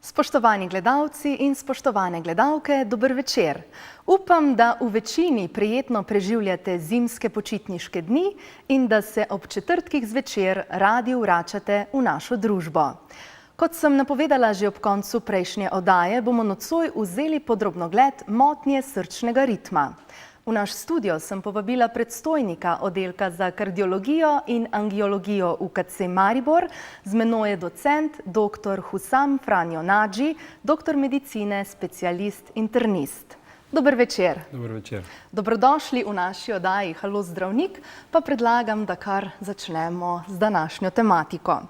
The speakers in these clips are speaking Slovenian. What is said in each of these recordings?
Spoštovani gledalci in spoštovane gledalke, dober večer. Upam, da v večini prijetno preživljate zimske počitniške dni in da se ob četrtkih zvečer radi vračate v našo družbo. Kot sem napovedala že ob koncu prejšnje oddaje, bomo nocoj vzeli podrobnogled motnje srčnega ritma. V naš studio sem povabila predstojnika oddelka za kardiologijo in angiologijo UKC Maribor, z menoj je docent dr. Hussam Franjo Nadži, doktor medicine, specialist, internist. Dober večer. Dober večer. Dobrodošli v naši oddaji Halo zdravnik, pa predlagam, da kar začnemo z današnjo tematiko.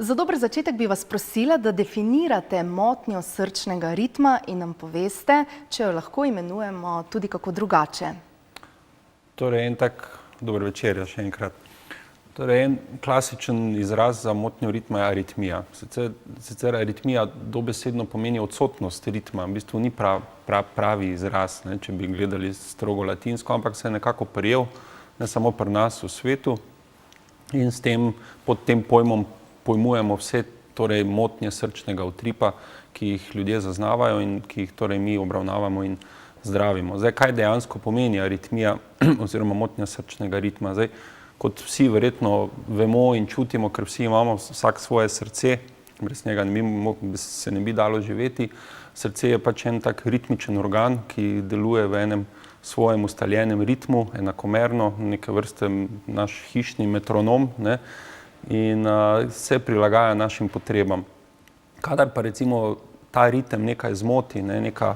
Za dober začetek bi vas prosila, da definirate motnjo srčnega ritma in nam poveste, če jo lahko imenujemo tudi kako drugače. Torej, dober večer, še enkrat. Torej, en klasičen izraz za motnjo ritma je aritmija. Sicer aritmija dobesedno pomeni odsotnost ritma, v bistvu ni pravi izraz, če bi gledali strogo latinsko, ampak se je nekako prijel, ne samo pri nas v svetu, in s tem, pod tem pojmom pojmujemo vse motnje srčnega utripa, ki jih ljudje zaznavajo in ki jih mi obravnavamo in zdravimo. Zdaj, kaj dejansko pomeni aritmija oziroma motnja srčnega ritma? Zdaj, kot vsi verjetno vemo in čutimo, ker vsi imamo vsak svoje srce, brez njega se ne bi dalo živeti. Srce je pač en tak ritmičen organ, ki deluje v enem svojem ustaljenem ritmu, enakomerno, neke vrste naš hišni metronom, in se prilagaja našim potrebam. Kadar pa recimo ta ritem nekaj zmoti, neka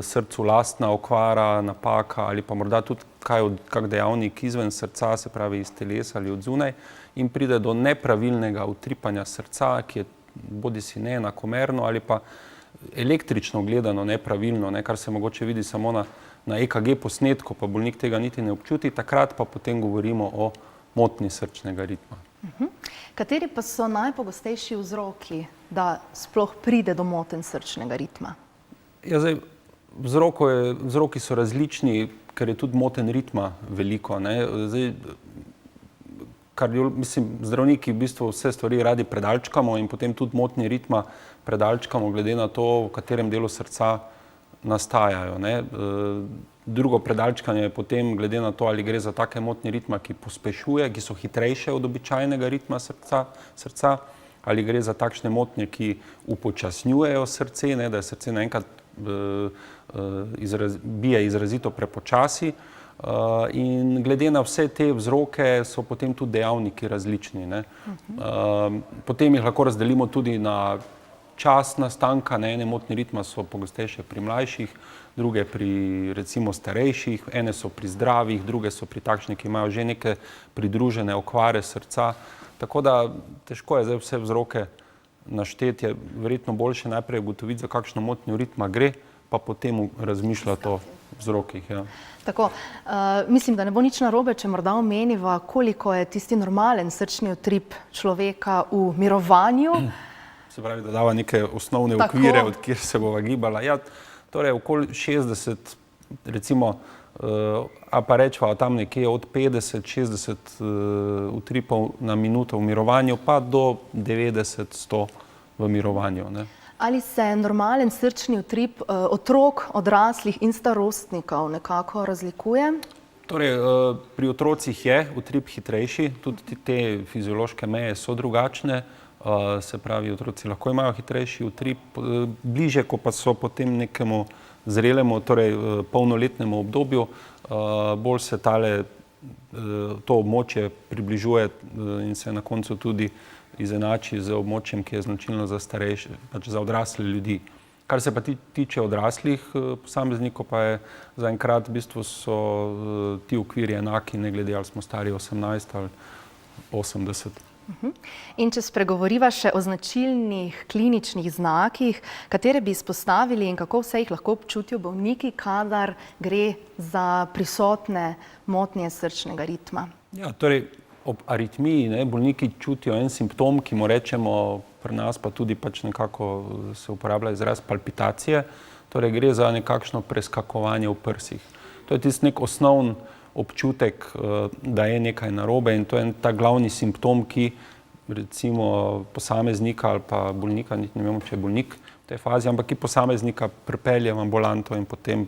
srcu lastna okvara, napaka ali pa morda tudi kak dejavnik izven srca, se pravi iz telesa ali od zunaj, in pride do nepravilnega utripanja srca, ki je bodisi neenakomerno ali pa električno gledano nepravilno, kar se mogoče vidi samo na EKG posnetku, pa bolnik tega niti ne občuti, takrat pa potem govorimo o motnji srčnega ritma. Kateri pa so najpogostejši vzroki, da sploh pride do motenj srčnega ritma? Ja, zdaj, vzroki so različni, ker je tudi motenj ritma veliko. Zdaj, zdravniki v bistvu vse stvari radi predalčkamo in potem tudi motnje ritma predalčkamo glede na to, v katerem delu srca nastajajo. Drugo predalčkanje je potem glede na to, ali gre za take motnje ritma, ki pospešuje, ki so hitrejše od običajnega ritma srca, ali gre za takšne motnje, ki upočasnjujejo srce, da je srce naenkrat bije izrazito prepočasi. In glede na vse te vzroke so potem tudi dejavniki različni. Potem jih lahko razdelimo tudi na čas nastanka. Ene motnje ritma so pogostejše pri mlajših, druge pri recimo starejših, ene so pri zdravih, druge so pri takšnih, ki imajo že neke pridružene okvare srca. Tako da težko je zdaj vse vzroke našteti, je verjetno boljše najprej ugotoviti, za kakšno motnjo ritma gre, pa potem razmišljati o vzrokih. Ja. Tako, mislim, da ne bo nič narobe, če morda omeniva, koliko je tisti normalen srčni utrip človeka v mirovanju. Se pravi, da dava neke osnovne okvire, od kjer se bova gibala. Ja, torej, okoli 60, recimo, a pa rečva tam nekje od 50-60 utripov na minuto v mirovanju, pa do 90-100 v mirovanju. Ali se normalen srčni utrip otrok, odraslih in starostnikov nekako razlikuje? Torej, pri otrocih je utrip hitrejši, tudi te fiziološke meje so drugačne. Se pravi, otroci lahko imajo hitrejši utrip, bliže, ko pa so potem nekemu zrelemu, torej polnoletnemu obdobju, bolj se to območje približuje in se na koncu tudi izenači z območjem, ki je značilno za starejše, pač za odrasle ljudi. Kar se pa tiče odraslih posameznikov, pa je zaenkrat v bistvu so ti okviri enaki, ne glede ali smo stari 18 ali 80. In če spregovoriva še o značilnih kliničnih znakih, katere bi izpostavili in kako vse jih lahko občutijo bolniki, kadar gre za prisotne motnje srčnega ritma? Ja, torej, ob aritmiji bolniki čutijo en simptom, ki mu rečemo, pri nas pa tudi pač nekako se uporablja izraz palpitacije, torej gre za nekakšno preskakovanje v prsih. To je tisti nek osnovni občutek, da je nekaj narobe in to je ta glavni simptom, ki recimo posameznika ali pa bolnika, niti ne vemo, če je bolnik v tej fazi, ampak ki posameznika pripelje v ambulanto in potem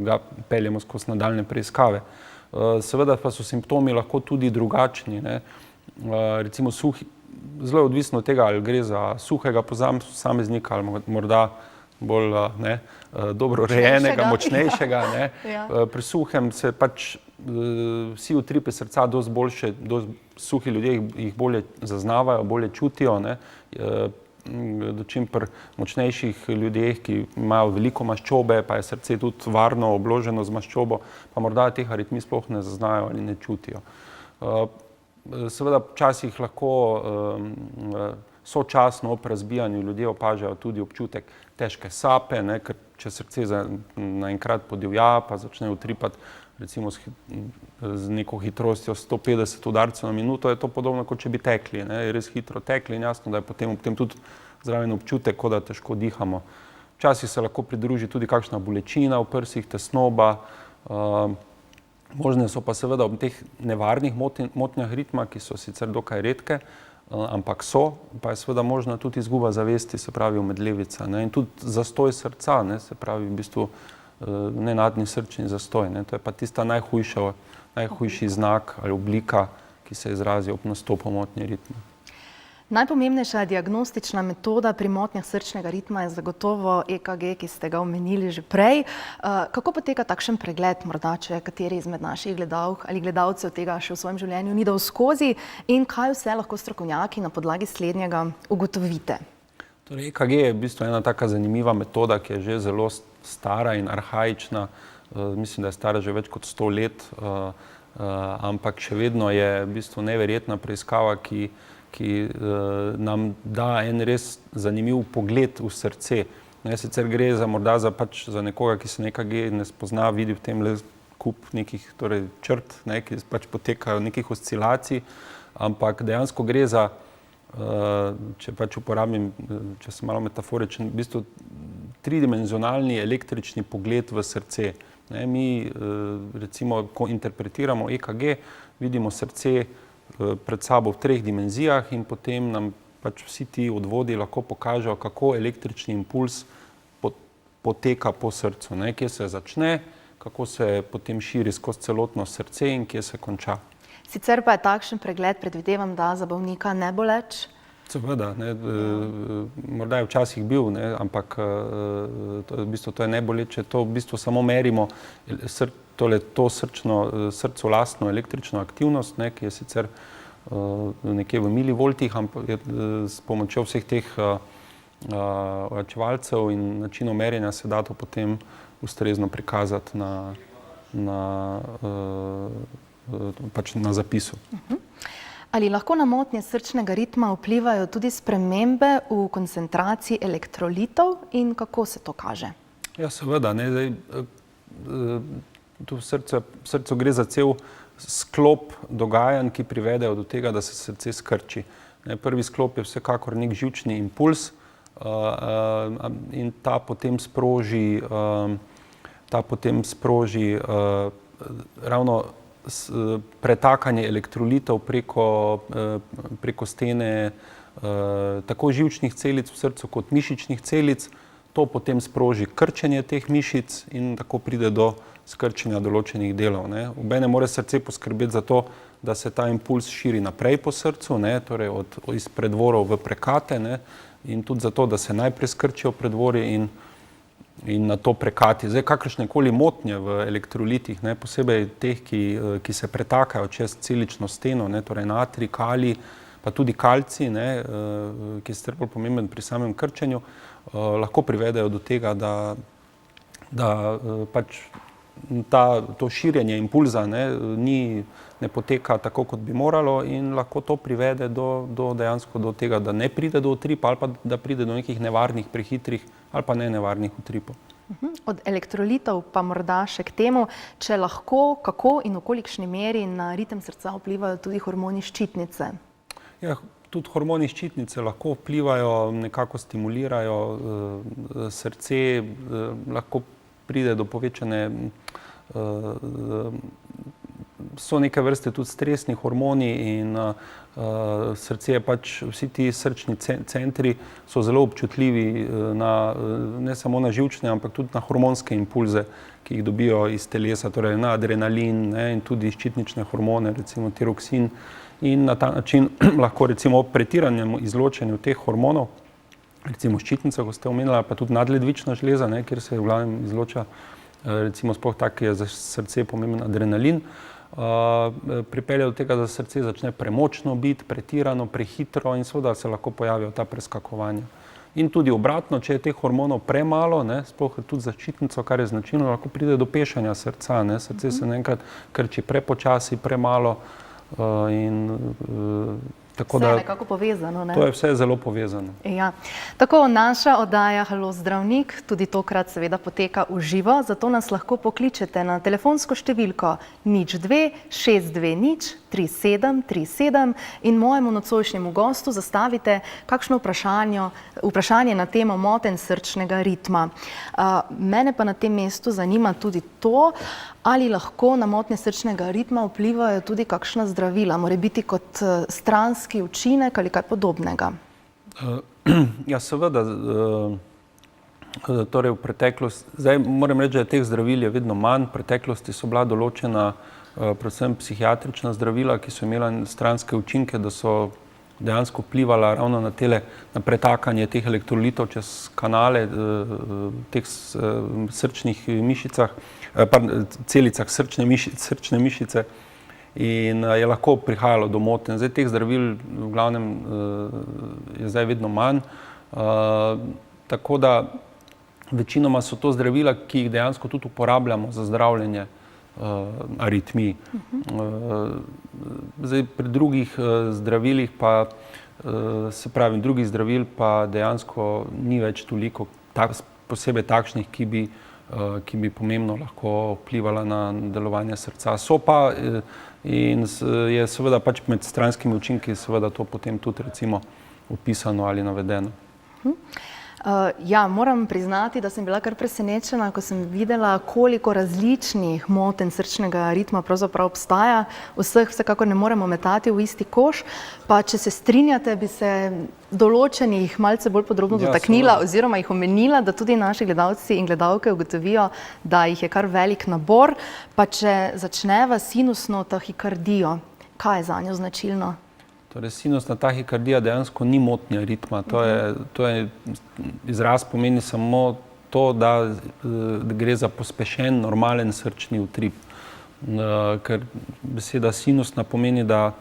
ga peljemo skozi nadaljne preiskave. Seveda pa so simptomi lahko tudi drugačni, ne. Recimo zelo je odvisno od tega, ali gre za suhega posameznika ali morda bolj dobro urejenega, močnejšega. Ne. Ja. Pri suhem se pač vsi utripi srca dosti boljše, suhi ljudje jih bolje zaznavajo, bolje čutijo, ne. Dočim pri močnejših ljudeh, ki imajo veliko maščobe, pa je srce tudi varno obloženo z maščobo, pa morda teh aritmij sploh ne zaznajo ali ne čutijo. Seveda včasih lahko sočasno ob razbijanju ljudje opažajo tudi občutek težke sape, ne, ker če srce naenkrat podivja, pa začne utripati recimo z neko hitrostjo 150 udarcev na minuto, je to podobno, kot če bi tekli, ne, res hitro tekli in jasno, da je potem tudi zraven občutek, kot da težko dihamo. Včasih se lahko pridruži tudi kakšna bolečina v prsih, tesnoba. Možne so pa seveda ob teh nevarnih motnjah ritma, ki so sicer dokaj redke, ampak pa je seveda možna tudi izguba zavesti, se pravi omedlevica, ne, in tudi zastoj srca, ne, se pravi v bistvu nenadni srčni zastoj, ne. To je pa tista najhujši znak ali oblika, ki se izrazi ob nastopu motnje ritma. Najpomembnejša diagnostična metoda pri motnjah srčnega ritma je zagotovo EKG, ki ste ga omenili že prej. Kako poteka takšen pregled, morda če kateri izmed naših gledalk ali gledalcev tega še v svojem življenju ni dal skozi, in kaj vse lahko strokovnjaki na podlagi slednjega ugotovite? Torej, EKG je v bistvu ena taka zanimiva metoda, ki je že zelo stara in arhaična. Mislim, da je stara že več kot 100 let, ampak še vedno je v bistvu neverjetna preiskava, ki nam da en res zanimiv pogled v srce. Ne, sicer gre morda za nekoga, ki se na EKG ne spozna, vidi v tem le kup nekih črt, ne, ki pač potekajo nekih oscilacij, ampak dejansko gre za, če pač uporabim, če sem malo metaforičen, v bistvu tridimenzionalni električni pogled v srce. Ne, mi recimo, ko interpretiramo EKG, vidimo srce pred sabo v 3 dimenzijah in potem nam pač vsi ti odvodi lahko pokažejo, kako električni impuls poteka po srcu, ne, kje se začne, kako se potem širi skozi celotno srce in kje se konča. Sicer pa je takšen pregled, predvidevam, da za bolnika ne boleč? Seveda, ne, morda je včasih bil, ne, ampak v bistvu to je neboleče, to v bistvu samo merimo to srcu lastno električno aktivnost, ne, ki je sicer nekje v milivoltih, ampak s pomočjo vseh teh ojačevalcev in načinov merjenja se da to potem ustrezno prikazati pač na zapisu. Ali lahko na motnje srčnega ritma vplivajo tudi spremembe v koncentraciji elektrolitov in kako se to kaže? Ja, seveda, ne, tu v srcu gre za cel sklop dogajanj, ki privedejo do tega, da se srce skrči. Ne, prvi sklop je vsekakor nek živčni impuls in ta potem sproži ravno pretakanje elektrolitov preko stene tako živčnih celic v srcu kot mišičnih celic. To potem sproži krčenje teh mišic in tako pride do skrčenja določenih delov, ne. Obenem mora srce poskrbeti za to, da se ta impuls širi naprej po srcu, ne, torej iz predvorov v prekate, ne, in tudi zato, da se najprej skrčijo predvori in nato prekati. Zdaj, kakršnekoli motnje v elektrolitih, ne, posebej teh, ki se pretakajo čez celično steno, ne, torej natrij, kalij, pa tudi kalcij, ne, ki je sicer bolj pomemben pri samem krčenju, lahko privedejo do tega, da pač to širjenje impulza ne poteka tako, kot bi moralo, in lahko to privede dejansko do tega, da ne pride do utripa ali pa da pride do nekih nevarnih, prehitrih ali pa nenevarnih utripov. Od elektrolitov pa morda še k temu, če lahko, kako in v kolikšni meri na ritem srca vplivajo tudi hormoni ščitnice? Ja, tudi hormoni ščitnice lahko vplivajo, nekako stimulirajo srce, lahko pride do povečane so neke vrste tudi stresni hormoni in srce je pač, vsi ti srčni centri so zelo občutljivi ne samo na živčne, ampak tudi na hormonske impulze, ki jih dobijo iz telesa, torej na adrenalin, ne, in tudi ščitnične hormone, recimo tiroksin. In na ta način lahko recimo ob pretiranem izločanju teh hormonov, recimo ščitnica, ko ste omenila, pa tudi nadledvična žleza, ne, kjer se v glavnem izloča recimo sploh tak, ki je za srce pomemben adrenalin, pripelje do tega, da srce začne premočno biti, pretirano, prehitro in seveda se lahko pojavijo ta preskakovanja. In tudi obratno, če je teh hormonov premalo, ne, sploh tudi za ščitnico, kar je značilno, lahko pride do pešanja srca, ne, srce se naenkrat krči prepočasi, premalo tako vse da je nekako povezano, ne? To je vse zelo povezano. Ja. Tako, naša oddaja Halo zdravnik tudi tokrat seveda poteka v živo, zato nas lahko pokličete na telefonsko številko 02 620 3737 in mojemu nocojšnjemu gostu zastavite kakšno vprašanje na temo motenj srčnega ritma. Mene pa na tem mestu zanima tudi to, ali lahko na motnje srčnega ritma vplivajo tudi kakšna zdravila, mora biti kot stranski učinek ali kaj podobnega? Ja, seveda, torej v preteklosti, zdaj moram reči, da teh zdravil je vedno manj, v preteklosti so bila določena predvsem psihiatrična zdravila, ki so imela stranske učinke, da so dejansko vplivala ravno na pretakanje teh elektrolitov čez kanale teh srčnih mišicah, celicah srčne mišice in je lahko prihajalo do motenj. Zdaj teh zdravil v glavnem je zdaj vedno manj, tako da večinoma so to zdravila, ki jih dejansko tudi uporabljamo za zdravljenje aritmij. Zdaj pri drugih zdravilih pa, se pravi, drugih zdravil pa dejansko ni več toliko posebej takšnih, ki bi pomembno lahko vplivala na delovanje srca. So pa in je seveda pač med stranskimi učinki seveda to potem tudi recimo opisano ali navedeno. Ja, moram priznati, da sem bila kar presenečena, ko sem videla, koliko različnih motenj srčnega ritma pravzaprav obstaja. Vseh vsekakor ne moremo metati v isti koš, pa če se strinjate, bi se določenih malce bolj podrobno dotaknila oziroma jih omenila, da tudi naši gledalci in gledalke ugotovijo, da jih je kar velik nabor. Pa če začneva s sinusno tahikardijo, kaj je zanjo značilno? Torej, sinusna tahikardija dejansko ni motnja ritma. To je izraz pomeni samo to, da gre za pospešen, normalen srčni utrip. Ker beseda sinusna pomeni, da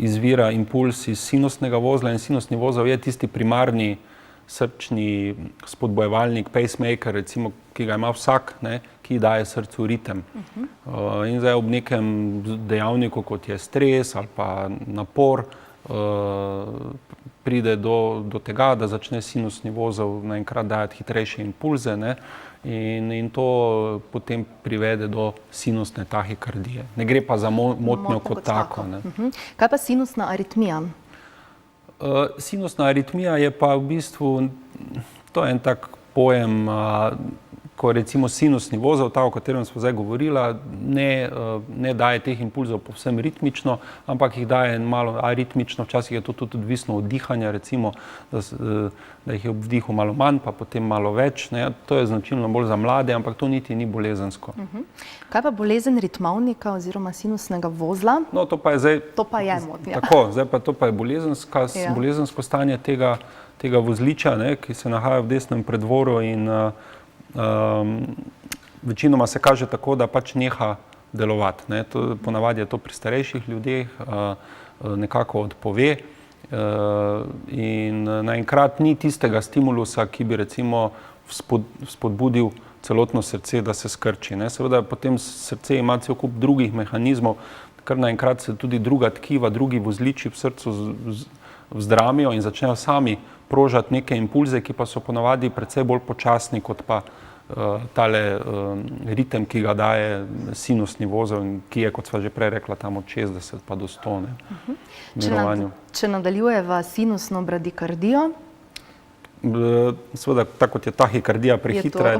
izvira impuls iz sinusnega vozla in sinusni vozel je tisti primarni srčni spodbojevalnik, pacemaker, recimo, ki ga ima vsak, ne, ki daje srcu ritem. In zdaj ob nekem dejavniku, kot je stres ali pa napor, pride do tega, da začne sinusni vozel naenkrat dajati hitrejše impulze, ne, in to potem privede do sinusne tahikardije. Ne gre pa za motnjo kot tako. Kaj pa sinusna aritmija? Sinusna aritmija je pa v bistvu, to je en tak pojem, ko recimo sinusni vozel, ta, o katerem smo zdaj govorila, ne daje teh impulzov povsem ritmično, ampak jih daje malo aritmično, včasih je to tudi odvisno od dihanja, recimo, da jih je ob vdihu malo manj, pa potem malo več, ne. To je značilno bolj za mlade, ampak to niti ni bolezensko. Kaj pa bolezen ritmovnika oziroma sinusnega vozla? No, to pa je zdaj... To pa je motnja. Tako, zdaj pa to pa je bolezensko stanje tega vozliča, ne, ki se nahaja v desnem predvoru in večinoma se kaže tako, da pač neha delovati. Ponavadi je to pri starejših ljudeh, nekako odpove in naenkrat ni tistega stimulusa, ki bi recimo spodbudil celotno srce, da se skrči. Seveda potem srce ima cel kup drugih mehanizmov, kar naenkrat se tudi druga tkiva, drugi vozliči v srcu vzdramijo in začnejo sami prožati neke impulze, ki pa so ponavadi precej bolj počasni kot pa tale ritem, ki ga daje sinusni vozel, ki je, kot sva že prej rekla, tam od 60 pa do 100 mirovanju. Če nadaljujeva sinusno bradikardijo? Seveda, tako kot je tahikardija prehitra,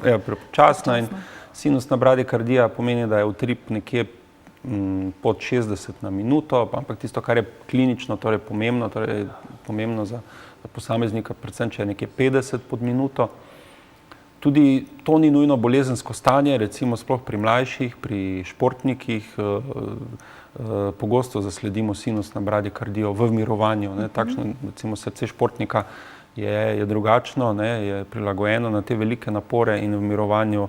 je prepočasna in sinusna bradikardija pomeni, da je utrip nekje pod 60 na minuto, ampak tisto, kar je klinično torej pomembno za posameznika, predvsem če je nekje 50 pod minuto. Tudi to ni nujno bolezensko stanje, recimo sploh pri mlajših, pri športnikih, pogosto zasledimo sinusno bradikardijo v mirovanju. Takšno, recimo srce športnika je drugačno, je prilagojeno na te velike napore in v mirovanju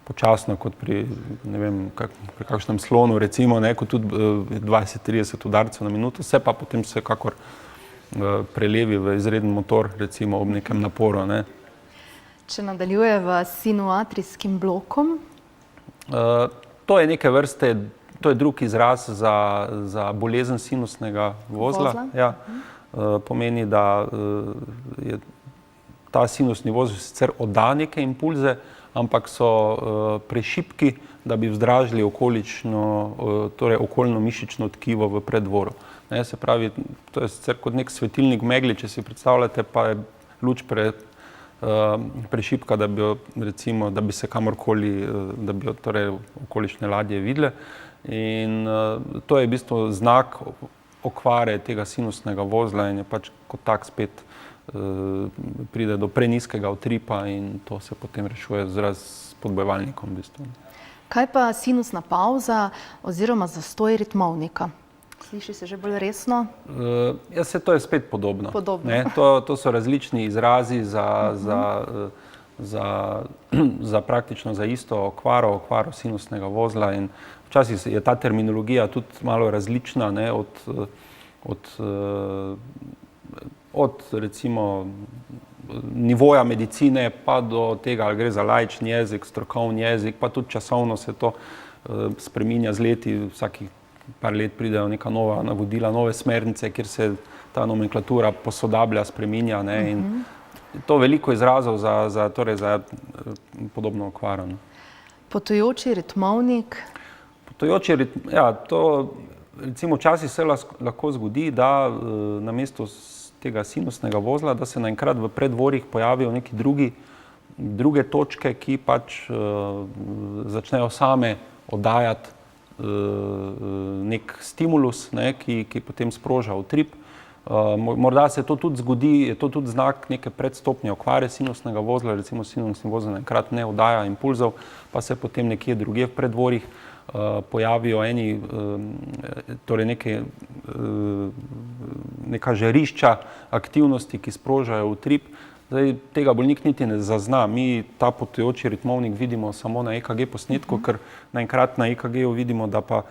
počasno kot pri, ne vem, pri kakšnem slonu, recimo, kot tudi 20-30 udarcev na minuto, se pa potem vsekakor prelevi v izreden motor, recimo ob nekem naporu. Če nadaljujeva s sinuatrijskim blokom? To je neke vrste, to je drug izraz za bolezen sinusnega vozla. Ja. Pomeni, da je ta sinusni vozel sicer odda neke impulze, ampak so prešibki, da bi vzdražili okoljno mišično tkivo v preddvoru. Se pravi, to je sicer kot nek svetilnik v megli, če si predstavljate, pa je luč prešibka, da bi se kamorkoli, da bi jo torej okolišne ladje videle. In to je v bistvu znak okvare tega sinusnega vozla in je pač kot tak spet pride do prenizkega utripa in to se potem rešuje z spodbojevalnikom v bistvu. Kaj pa sinusna pavza oziroma zastoj ritmovnika? Sliši se že bolj resno? Ja, to je spet podobno. To so različni izrazi za praktično za isto okvaro sinusnega vozla in včasih je ta terminologija tudi malo različna, od recimo nivoja medicine pa do tega, ali gre za laični jezik, strokovni jezik, pa tudi časovno se to spreminja z leti, vsakih par let pridejo neka nova navodila, nove smernice, kjer se ta nomenklatura posodablja, spreminja in to veliko izrazov za podobno okvaro. Potujoči ritmovnik? Ja, to recimo včasih se lahko zgodi, da namesto tega sinusnega vozla, da se naenkrat v preddvorih pojavijo neki druge točke, ki pač začnejo same oddajati nek stimulus, ki potem sproža utrip. Morda se to tudi zgodi, je to tudi znak neke predstopnje okvare sinusnega vozla, recimo sinusni vozel naenkrat ne oddaja impulzov, pa se potem nekje drugje v preddvorih pojavijo torej neka žarišča aktivnosti, ki sprožajo utrip. Zdaj, tega bolnik niti ne zazna. Mi ta potujoči ritmovnik vidimo samo na EKG posnetku, ker naenkrat na EKG-ju vidimo, da pa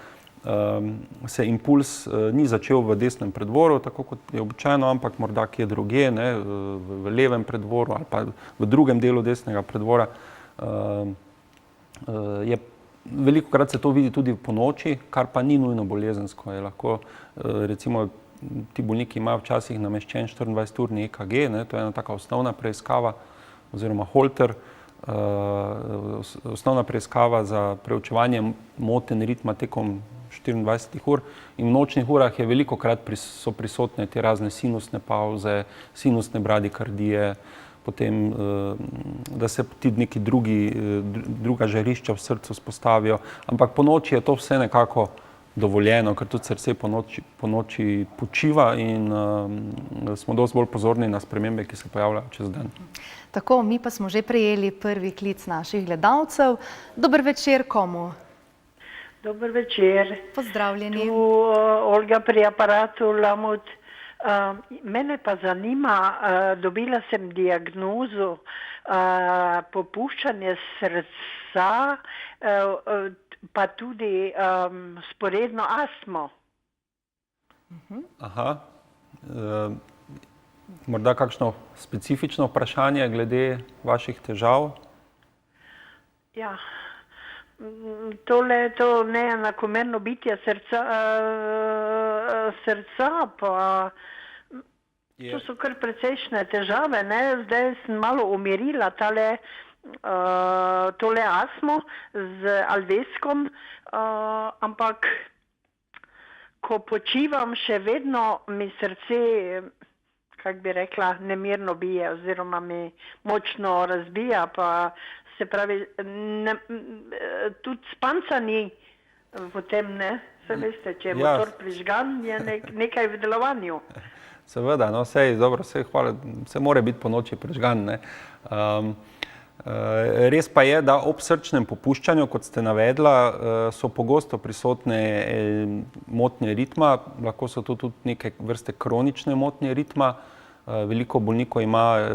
se impuls ni začel v desnem preddvoru, tako kot je običajno, ampak morda kje drugje, v levem preddvoru ali pa v drugem delu desnega preddvora. Velikokrat se to vidi tudi ponoči, kar pa ni nujno bolezensko. Je lahko, recimo, ti bolniki imajo včasih nameščen 24-urni EKG, to je ena taka osnovna preiskava oziroma Holter, osnovna preiskava za preučevanje motenj ritma tekom 24 ur in v nočnih urah je velikokrat so prisotne te razne sinusne pavze, sinusne bradikardije, potem, da se ti neki druga žarišča v srcu spostavijo, ampak ponoči je to vse nekako dovoljeno, ker tudi srce ponoči počiva in smo dosti bolj pozorni na spremembe, ki se pojavljajo čez dan. Tako, mi pa smo že prejeli prvi klic naših gledalcev. Dober večer komu? Dober večer. Pozdravljeni. Tu Olga pri aparatu Lamut. Mene pa zanima, dobila sem diagnozo popuščanje srca, pa tudi sporedno astmo. Aha. Morda kakšno specifično vprašanje glede vaših težav? Ja, to neenakomerno bitje srca, pa to so kar precejšnje težave, Zdaj sem malo umirila tole astmo z Alveskom, ampak ko počivam, še vedno mi srce, kako bi rekla, nemirno bije oziroma mi močno razbija, pa se pravi, tudi spanca ni, potem ne. Se veste, če je motor prižgan, je nekaj v delovanju. Seveda, no, dobro, hvala, se mora biti po noči prižgan, ne. Res pa je, da ob srčnem popuščanju, kot ste navedla, so pogosto prisotne motnje ritma, lahko so to tudi neke vrste kronične motnje ritma. Veliko bolnikov ima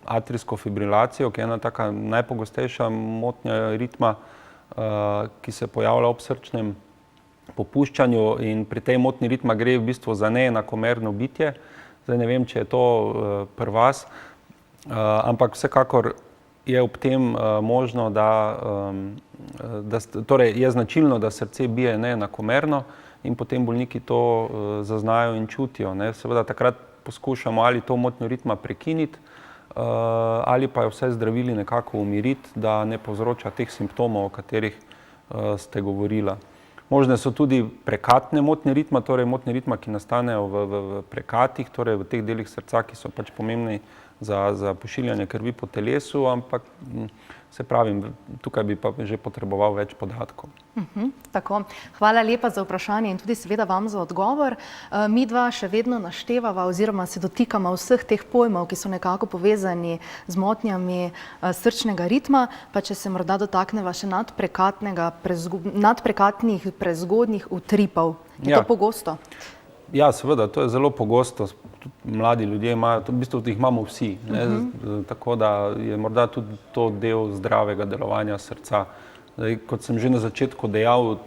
atrijsko fibrilacijo, ki je ena taka najpogostejša motnja ritma, ki se pojavlja ob srčnem popuščanju, in pri tej motnji ritma gre v bistvu za neenakomerno bitje. Zdaj ne vem, če je to pri vas, ampak vsekakor je ob tem možno, torej je značilno, da srce bije neenakomerno in potem bolniki to zaznajo in čutijo, ne. Seveda takrat poskušamo ali to motnjo ritma prekiniti, ali pa jo vse zdravili nekako umiriti, da ne povzroča teh simptomov, o katerih ste govorila. Možne so tudi prekatne motnje ritma, torej motnje ritma, ki nastanejo v prekatih, torej v teh delih srca, ki so pač pomembni za pošiljanje krvi po telesu, ampak se pravim, tukaj bi pa že potreboval več podatkov. Tako, hvala lepa za vprašanje in tudi seveda vam za odgovor. Mi dva še vedno naštevava oziroma se dotikamo vseh teh pojmov, ki so nekako povezani z motnjami srčnega ritma, pa če se morda dotakneva še nadprekatnih prezgodnjih utripov. Je to pogosto? Ja, seveda, to je zelo pogosto. Mladi ljudje imajo, v bistvu jih imamo vsi, tako da je morda tudi to del zdravega delovanja srca. Zdaj, kot sem že na začetku dejal,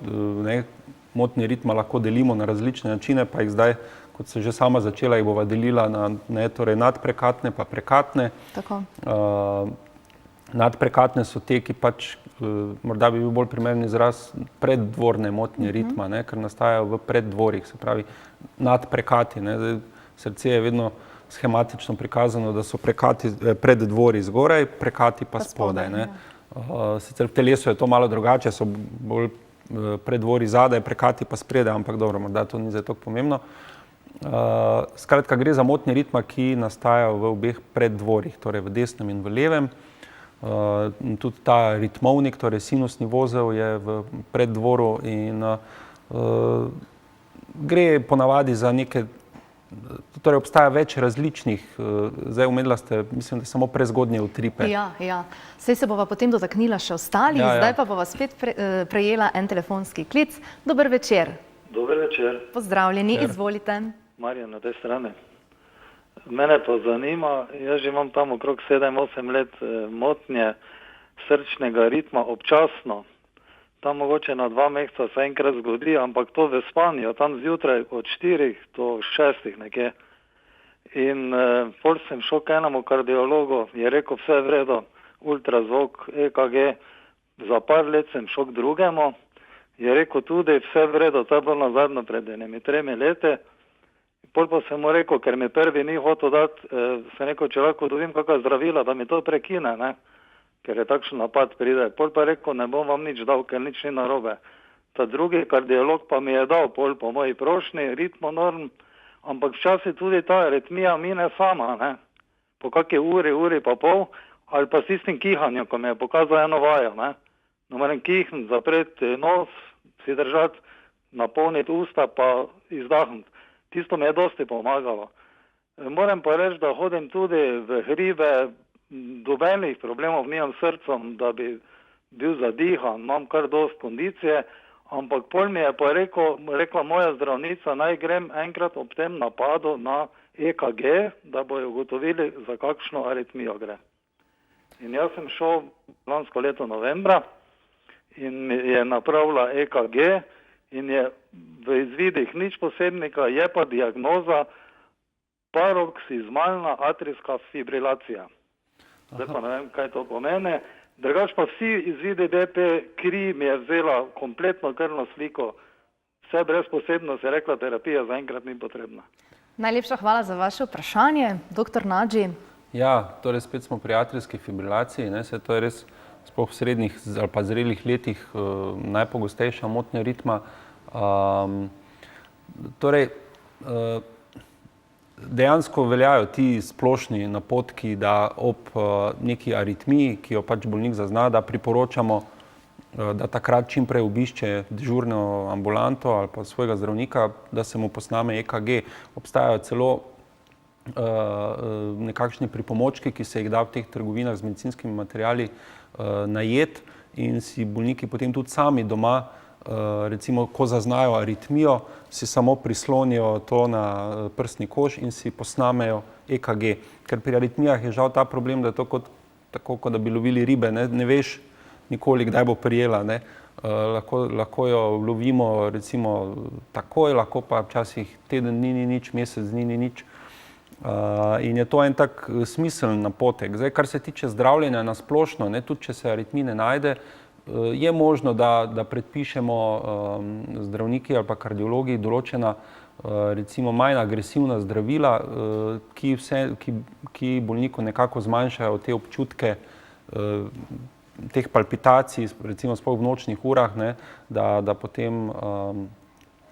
motnje ritma lahko delimo na različne načine, pa jih zdaj, kot se že sama začela, jih bova delila na torej nadprekatne pa prekatne. Tako. Nadprekatne so te, ki pač, morda bi bil bolj primeren izraz, preddvorne motnje ritma, ker nastajajo v preddvorih, se pravi nadprekati. Srce je vedno schematično prikazano, da so preddvori zgoraj, prekati pa spodaj. Sicer v telesu je to malo drugače, so bolj preddvori zadaj, prekati pa spredaj, ampak dobro, morda to ni zdaj toliko pomembno. Skratka, gre za motnje ritma, ki nastajajo v obeh preddvorih, torej v desnem in v levem. Tudi ta ritmovnik, torej sinusni vozel, je v preddvoru in gre ponavadi za neke, torej obstaja več različnih, zdaj omenila ste, mislim, da samo prezgodnje utripe. Ja. Saj se bova potem dotaknila še ostalih, zdaj pa bova spet prejela en telefonski klic. Dober večer. Dober večer. Pozdravljeni, izvolite. Marjan na tej strani. Mene pa zanima, jaz že imam tam okrog 7-8 let motnje srčnega ritma občasno. Tam mogoče na 2 meseca se enkrat zgodi, ampak to v spanju, tam zjutraj od 4 do 6 nekje. In pol sem šel k enemu kardiologu, je rekel, vse v redu, ultrazvok, EKG. Za par let sem šel k drugemu, je rekel tudi, vse v redu, to je bilo nazadnje pred 3 leti. Pol pa sem mu rekel, ker mi prvi ni hotel dati, sem rekel, če lahko dobim kakšna zdravila, da mi to prekine, ker je takšen napad pride. Pol pa rekel, ne bom vam nič dal, ker nič ni narobe. Ta drugi kardiolog pa mi je dal pol po moji prošnji, ritmonorm, ampak včasih tudi ta aritmija mine sama, po kakšni uri pa pol, ali pa s tistim kihanjem, ko mi je pokazal eno vajo, No, moram kihniti, zapreti nos, si držati, napolniti usta pa izdahniti. Tisto mi je dosti pomagalo. Moram pa reči, da hodim tudi v hribe, dobenih problemov nimam s srcem, da bi bil zadihan, imam kar dosti kondicije, ampak pol mi je pa rekla moja zdravnica, naj grem enkrat ob tem napadu na EKG, da bojo ugotovili, za kakšno aritmijo gre. In jaz sem šel lansko leto novembra in mi je napravila EKG in je v izvidih nič posebnega, je pa diagnoza paroksizmalna atrijska fibrilacija. Zdaj pa ne vem, kaj to pomeni. Drugač pa vsi izvidi BP, kri mi je vzela kompletno krvno sliko, vse brez posebnosti, je rekla, terapija zaenkrat ni potrebna. Najlepša hvala za vaše vprašanje. Dr. Nadži. Ja, torej spet smo pri atrijski fibrilaciji, to je res sploh v srednjih ali pa zrelih letih najpogostejša motnja ritma. Torej, dejansko veljajo ti splošni napotki, da ob neki aritmiji, ki jo pač bolnik zazna, da priporočamo da takrat čim prej obišče dežurno ambulanto ali pa svojega zdravnika, da se mu posname EKG. Obstajajo celo nekakšni pripomočki, ki se jih da v teh trgovinah z medicinskimi materiali najeti in si bolniki potem tudi sami doma, recimo, ko zaznajo aritmijo, si samo prislonijo to na prsni koš in si posnamejo EKG. Ker pri aritmijah je žal ta problem, da je to tako, kot da bi lovili ribe, ne veš nikoli, kdaj bo prijela, ne. Lahko jo lovimo recimo takoj, lahko pa včasih teden dni ni nič, mesec dni ni nič. In je to en tak smiseln napotek. Zdaj, kar se tiče zdravljenja na splošno, ne, tudi če se aritmij ne najde, je možno, da predpišemo zdravniki ali pa kardiologi določena recimo manj agresivna zdravila, ki bolniku nekako zmanjšajo te občutke teh palpitacij, recimo sploh v nočnih urah, ne, da potem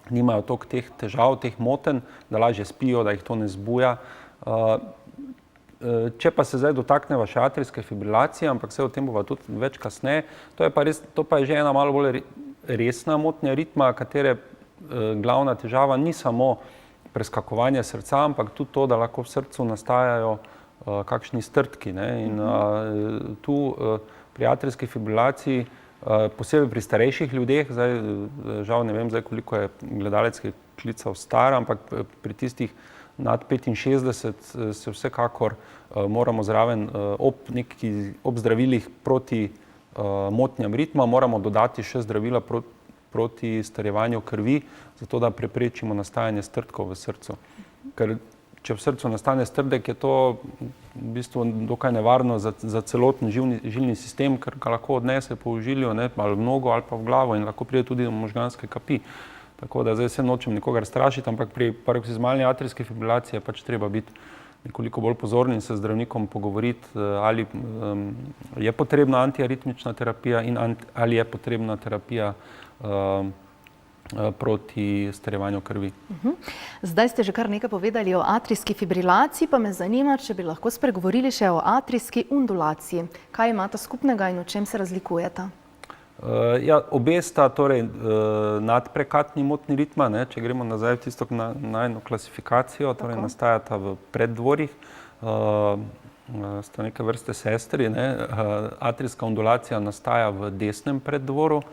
nimajo toliko teh težav, teh motenj, da lažje spijo, da jih to ne zbuja. Če pa se zdaj dotakneva še atrijske fibrilacije, ampak se o tem bova tudi več kasneje, to pa je že ena malo bolj resna motnja ritma, katere glavna težava ni samo preskakovanje srca, ampak tudi to, da lahko v srcu nastajajo kakšni strdki, ne. In tu pri atrijski fibrilaciji, posebej pri starejših ljudeh, zdaj žal ne vem, koliko je gledalec klical star, ampak pri tistih nad 65 se vsekakor moramo zraven ob zdravilih proti motnjam ritma, moramo dodati še zdravila proti starjevanju krvi, zato da preprečimo nastajanje strdkov v srcu. Ker če v srcu nastane strdek, je to v bistvu dokaj nevarno za celoten žilni sistem, ker ga lahko odnese po ožilju, ne, ali v nogo ali pa v glavo in lahko pride tudi do možganske kapi. Tako da zdaj se nočem nikogar strašiti, ampak pri paroksizmalni atrijski fibrilaciji je pač treba biti nekoliko bolj pozorni in se z zdravnikom pogovoriti, ali je potrebna antiaritmična terapija in ali je potrebna terapija proti starjevanju krvi. Zdaj ste že kar nekaj povedali o atrijski fibrilaciji, pa me zanima, če bi lahko spregovorili še o atrijski undulaciji. Kaj imata skupnega in v čem se razlikujeta? Ja, obe sta torej nadprekatni motnji ritma, ne, če gremo nazaj v tisto najino klasifikacijo, torej nastajata v preddvorih, sta neke vrste sestri, ne. Atrijska undulacija nastaja v desnem preddvoru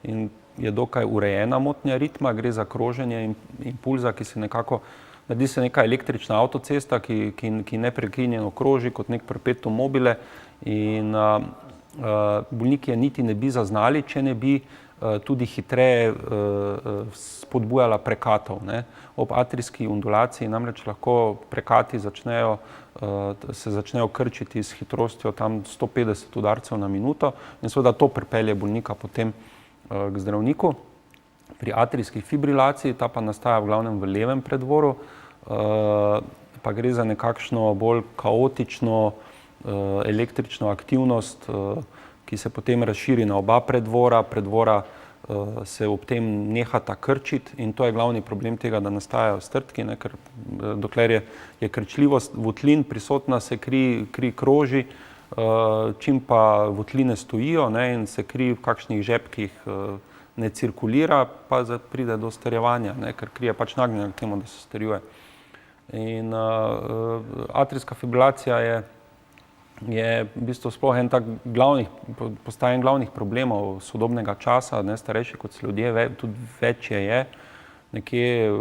in je dokaj urejena motnja ritma, gre za kroženje impulza, ki se nekako, naredi se neka električna avtocesta, ki neprekinjeno kroži kot nek perpetuum mobile in bolniki je niti ne bi zaznali, če ne bi tudi hitreje spodbujala prekatov, ne. Ob atrijski undulaciji namreč lahko prekati se začnejo krčiti s hitrostjo tam 150 udarcev na minuto in seveda to pripelje bolnika potem k zdravniku. Pri atrijski fibrilaciji, ta pa nastaja v glavnem v levem preddvoru, pa gre za nekakšno bolj kaotično električno aktivnost, ki se potem razširi na oba preddvora se ob tem nehata krčiti in to je glavni problem tega, da nastajajo strdki, ne, ker dokler je krčljivost votlin prisotna, se kri kroži, čim pa votline stojijo, ne, in se kri v kakšnih žepkih ne cirkulira, pa pride do starjevanja, ne, ker kri je pač nagnjena k temu, da se starjuje. In atrijska fibrilacija je v bistvu sploh postaja en glavnih problemov sodobnega časa, ne, starejši kot so ljudje, tudi večje je, nekje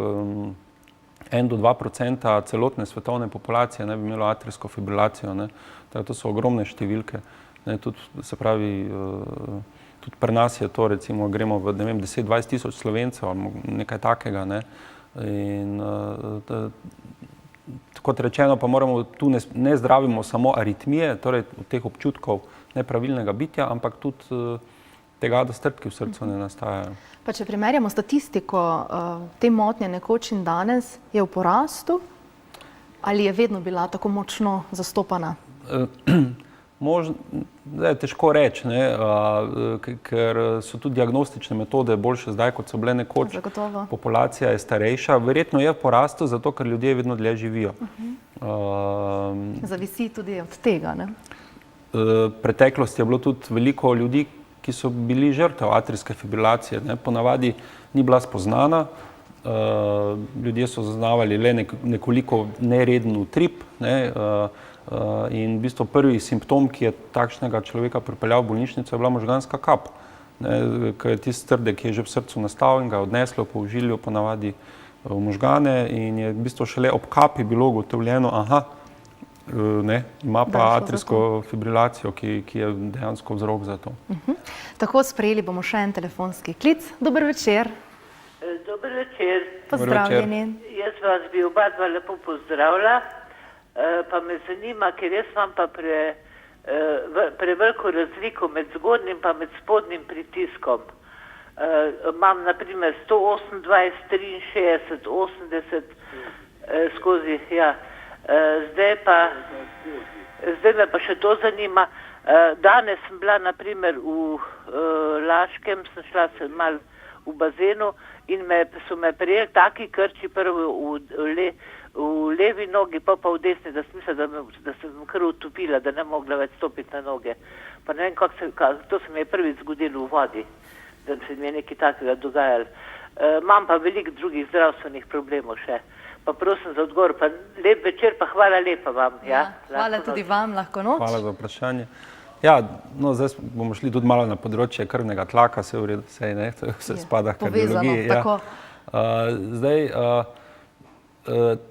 1-2% celotne svetovne populacije ne bi imelo atrijsko fibrilacijo, ne. To so ogromne številke, ne, tudi, se pravi, tudi pri nas je to, recimo, gremo v, ne vem, 10-20 tisoč Slovencev ali nekaj takega, ne, in kot rečeno, pa moramo tu ne zdravimo samo aritmije, torej teh občutkov nepravilnega bitja, ampak tudi tega, da strdki v srcu ne nastajajo. Pa če primerjamo statistiko te motnje nekoč in danes, je v porastu ali je vedno bila tako močno zastopana? Zdaj je težko reči, ne, ker so tudi diagnostične metode boljše zdaj, kot so bile nekoč. Zagotovo. Populacija je starejša, verjetno je v porastu, zato ker ljudje vedno dlje živijo. Zavisi tudi od tega, ne? V preteklosti je bilo tudi veliko ljudi, ki so bili žrtev atrijske fibrilacije. Ponavadi ni bila spoznana, ljudje so zaznavali le nekoliko nereden utrip, in v bistvu prvi simptom, ki je takšnega človeka pripeljal v bolnišnico, je bila možganska kap. Ker je tisti strdek, ki je že v srcu nastal in ga je odneslo po ožilju ponavadi v možgane in je v bistvu šele ob kapi bilo ugotovljeno, ima pa atrijsko fibrilacijo, ki je dejansko vzrok za to. Tako, sprejeli bomo še en telefonski klic. Dober večer. Dober večer. Pozdravljeni. Jaz vas bi oba dva lepo pozdravila, pa me zanima, ker jaz imam pa preveliko razliko med zgornjim pa med spodnjim pritiskom. Imam na primer 128, 63, 80 skozi, zdaj me pa še to zanima. Danes sem bila na primer v Laškem, sem šla se malo v bazenu in so me prijeli taki krči, prvo v levi nogi, pa v desni, da sem mislila, da sem kar utopila, da ne mogla več stopiti na noge. Pa ne vem, to se mi je prvič zgodilo v vodi, da se mi je nekaj takega dogajalo. Imam pa veliko drugih zdravstvenih problemov še. Pa prosim za odgovor, pa lep večer, pa hvala lepa vam. Hvala tudi vam, lahko noč. Hvala za vprašanje. Zdaj bomo šli tudi malo na področje krvnega tlaka, vse spada k kardiologiji. Zdaj,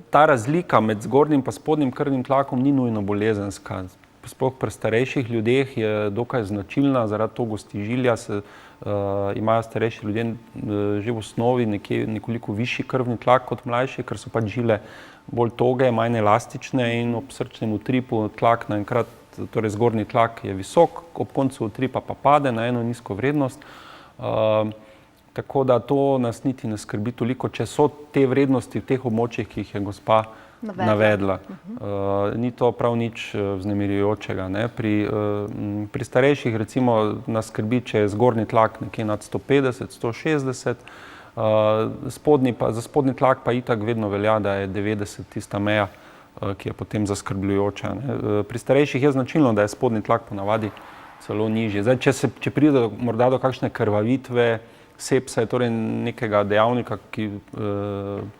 ta razlika med zgornjim pa spodnjim krvnim tlakom ni nujno bolezenska. Sploh pri starejših ljudeh je dokaj značilna, zaradi togosti žilja imajo starejši ljudje že v osnovi nekoliko višji krvni tlak kot mlajši, ker so pač žile bolj toge, manj elastične in ob srčnem utripu tlak naenkrat, torej zgornji tlak je visok, ob koncu utripa pa pade na eno nizko vrednost. Tako da to nas niti ne skrbi toliko, če so te vrednosti v teh območjih, ki jih je gospa navedla. Ni to prav nič vznemirujočega. Pri starejših recimo nas skrbi, če je zgornji tlak nekje nad 150, 160, za spodnji tlak pa itak vedno velja, da je 90 tista meja, ki je potem zaskrbljujoča. Pri starejših je značilno, da je spodnji tlak ponavadi celo nižji. Zdaj, če pride morda do kakšne krvavitve, sepse, torej nekega dejavnika, ki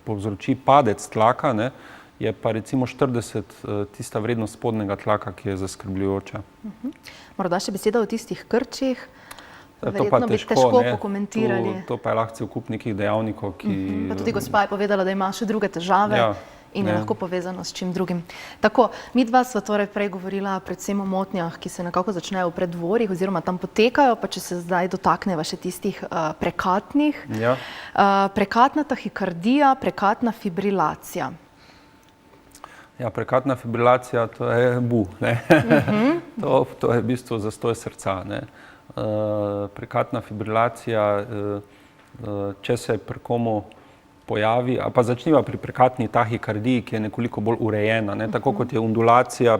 povzroči padec tlaka, je pa recimo 40 tista vrednost spodnjega tlaka, ki je zaskrbljujoča. Morda še beseda o tistih krčih, verjetno bi težko pokomentirali. To pa je lahko cel kup nekih dejavnikov, ki... Pa tudi gospa je povedala, da ima še druge težave. In je lahko povezano s čim drugim. Tako, midva sva torej prej govorila predvsem o motnjah, ki se nekako začnejo v preddvorjih oziroma tam potekajo, pa če se zdaj dotakneva še tistih prekatnih. Prekatna tahikardija, prekatna fibrilacija. Prekatna fibrilacija, to je to je v bistvu zastoj srca. Prekatna fibrilacija, če se pri komu pojavi, pa začniva pri prekatni tahikardiji, ki je nekoliko bolj urejena, tako kot je undulacija,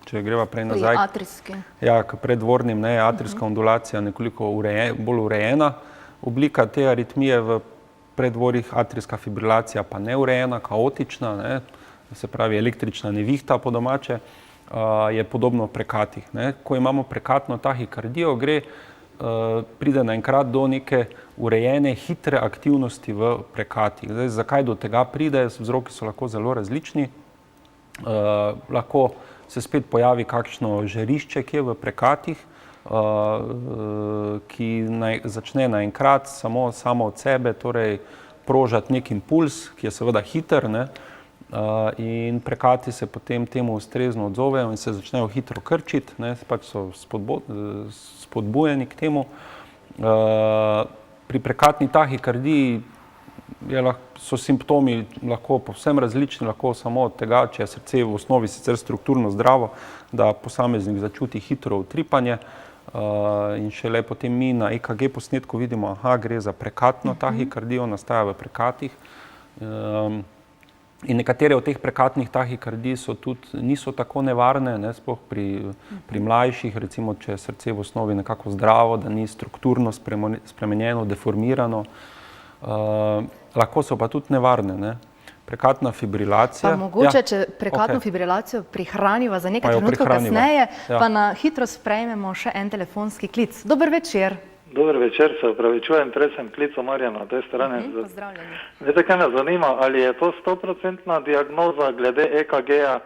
če greva prej nazaj. Pri atrijski. K preddvornim, atrijska undulacija nekoliko bolj urejena oblika te aritmije, v preddvorjih atrijska fibrilacija pa neurejena, kaotična, se pravi električna nevihta po domače, je podobno prekatih. Ko imamo prekatno tahikardijo, pride naenkrat do neke urejene, hitre aktivnosti v prekatih. Zdaj, zakaj do tega pride? Vzroki so lahko zelo različni. Lahko se spet pojavi kakšno žarišče, ki je v prekatih, ki začne naenkrat samo od sebe, torej prožati nek impuls, ki je seveda hiter, in prekati se potem temu ustrezno odzovejo in se začnejo hitro krčiti, pač so spodbujeni k temu. Pri prekatni tahikardiji so simptomi lahko povsem različni, lahko samo od tega, če je srce v osnovi sicer strukturno zdravo, da posameznik začuti hitro utripanje in šele potem mi na EKG posnetku vidimo, gre za prekatno tahikardijo, nastaja v prekatih. In nekatere od teh prekatnih tahikardij niso tako nevarne, sploh pri mlajših, recimo, če je srce v osnovi nekako zdravo, da ni strukturno spremenjeno, deformirano. Lahko so pa tudi nevarne. Prekatna fibrilacija. Pa mogoče, če prekatno fibrilacijo prihraniva za nekaj trenutkov kasneje, pa na hitro sprejmemo še en telefonski klic. Dober večer. Dober večer, se opravičujem, prej sem klical Marjana na tej strani. Pozdravljeni. Veste, kaj me zanima, ali je to 100% diagnoza glede EKG-ja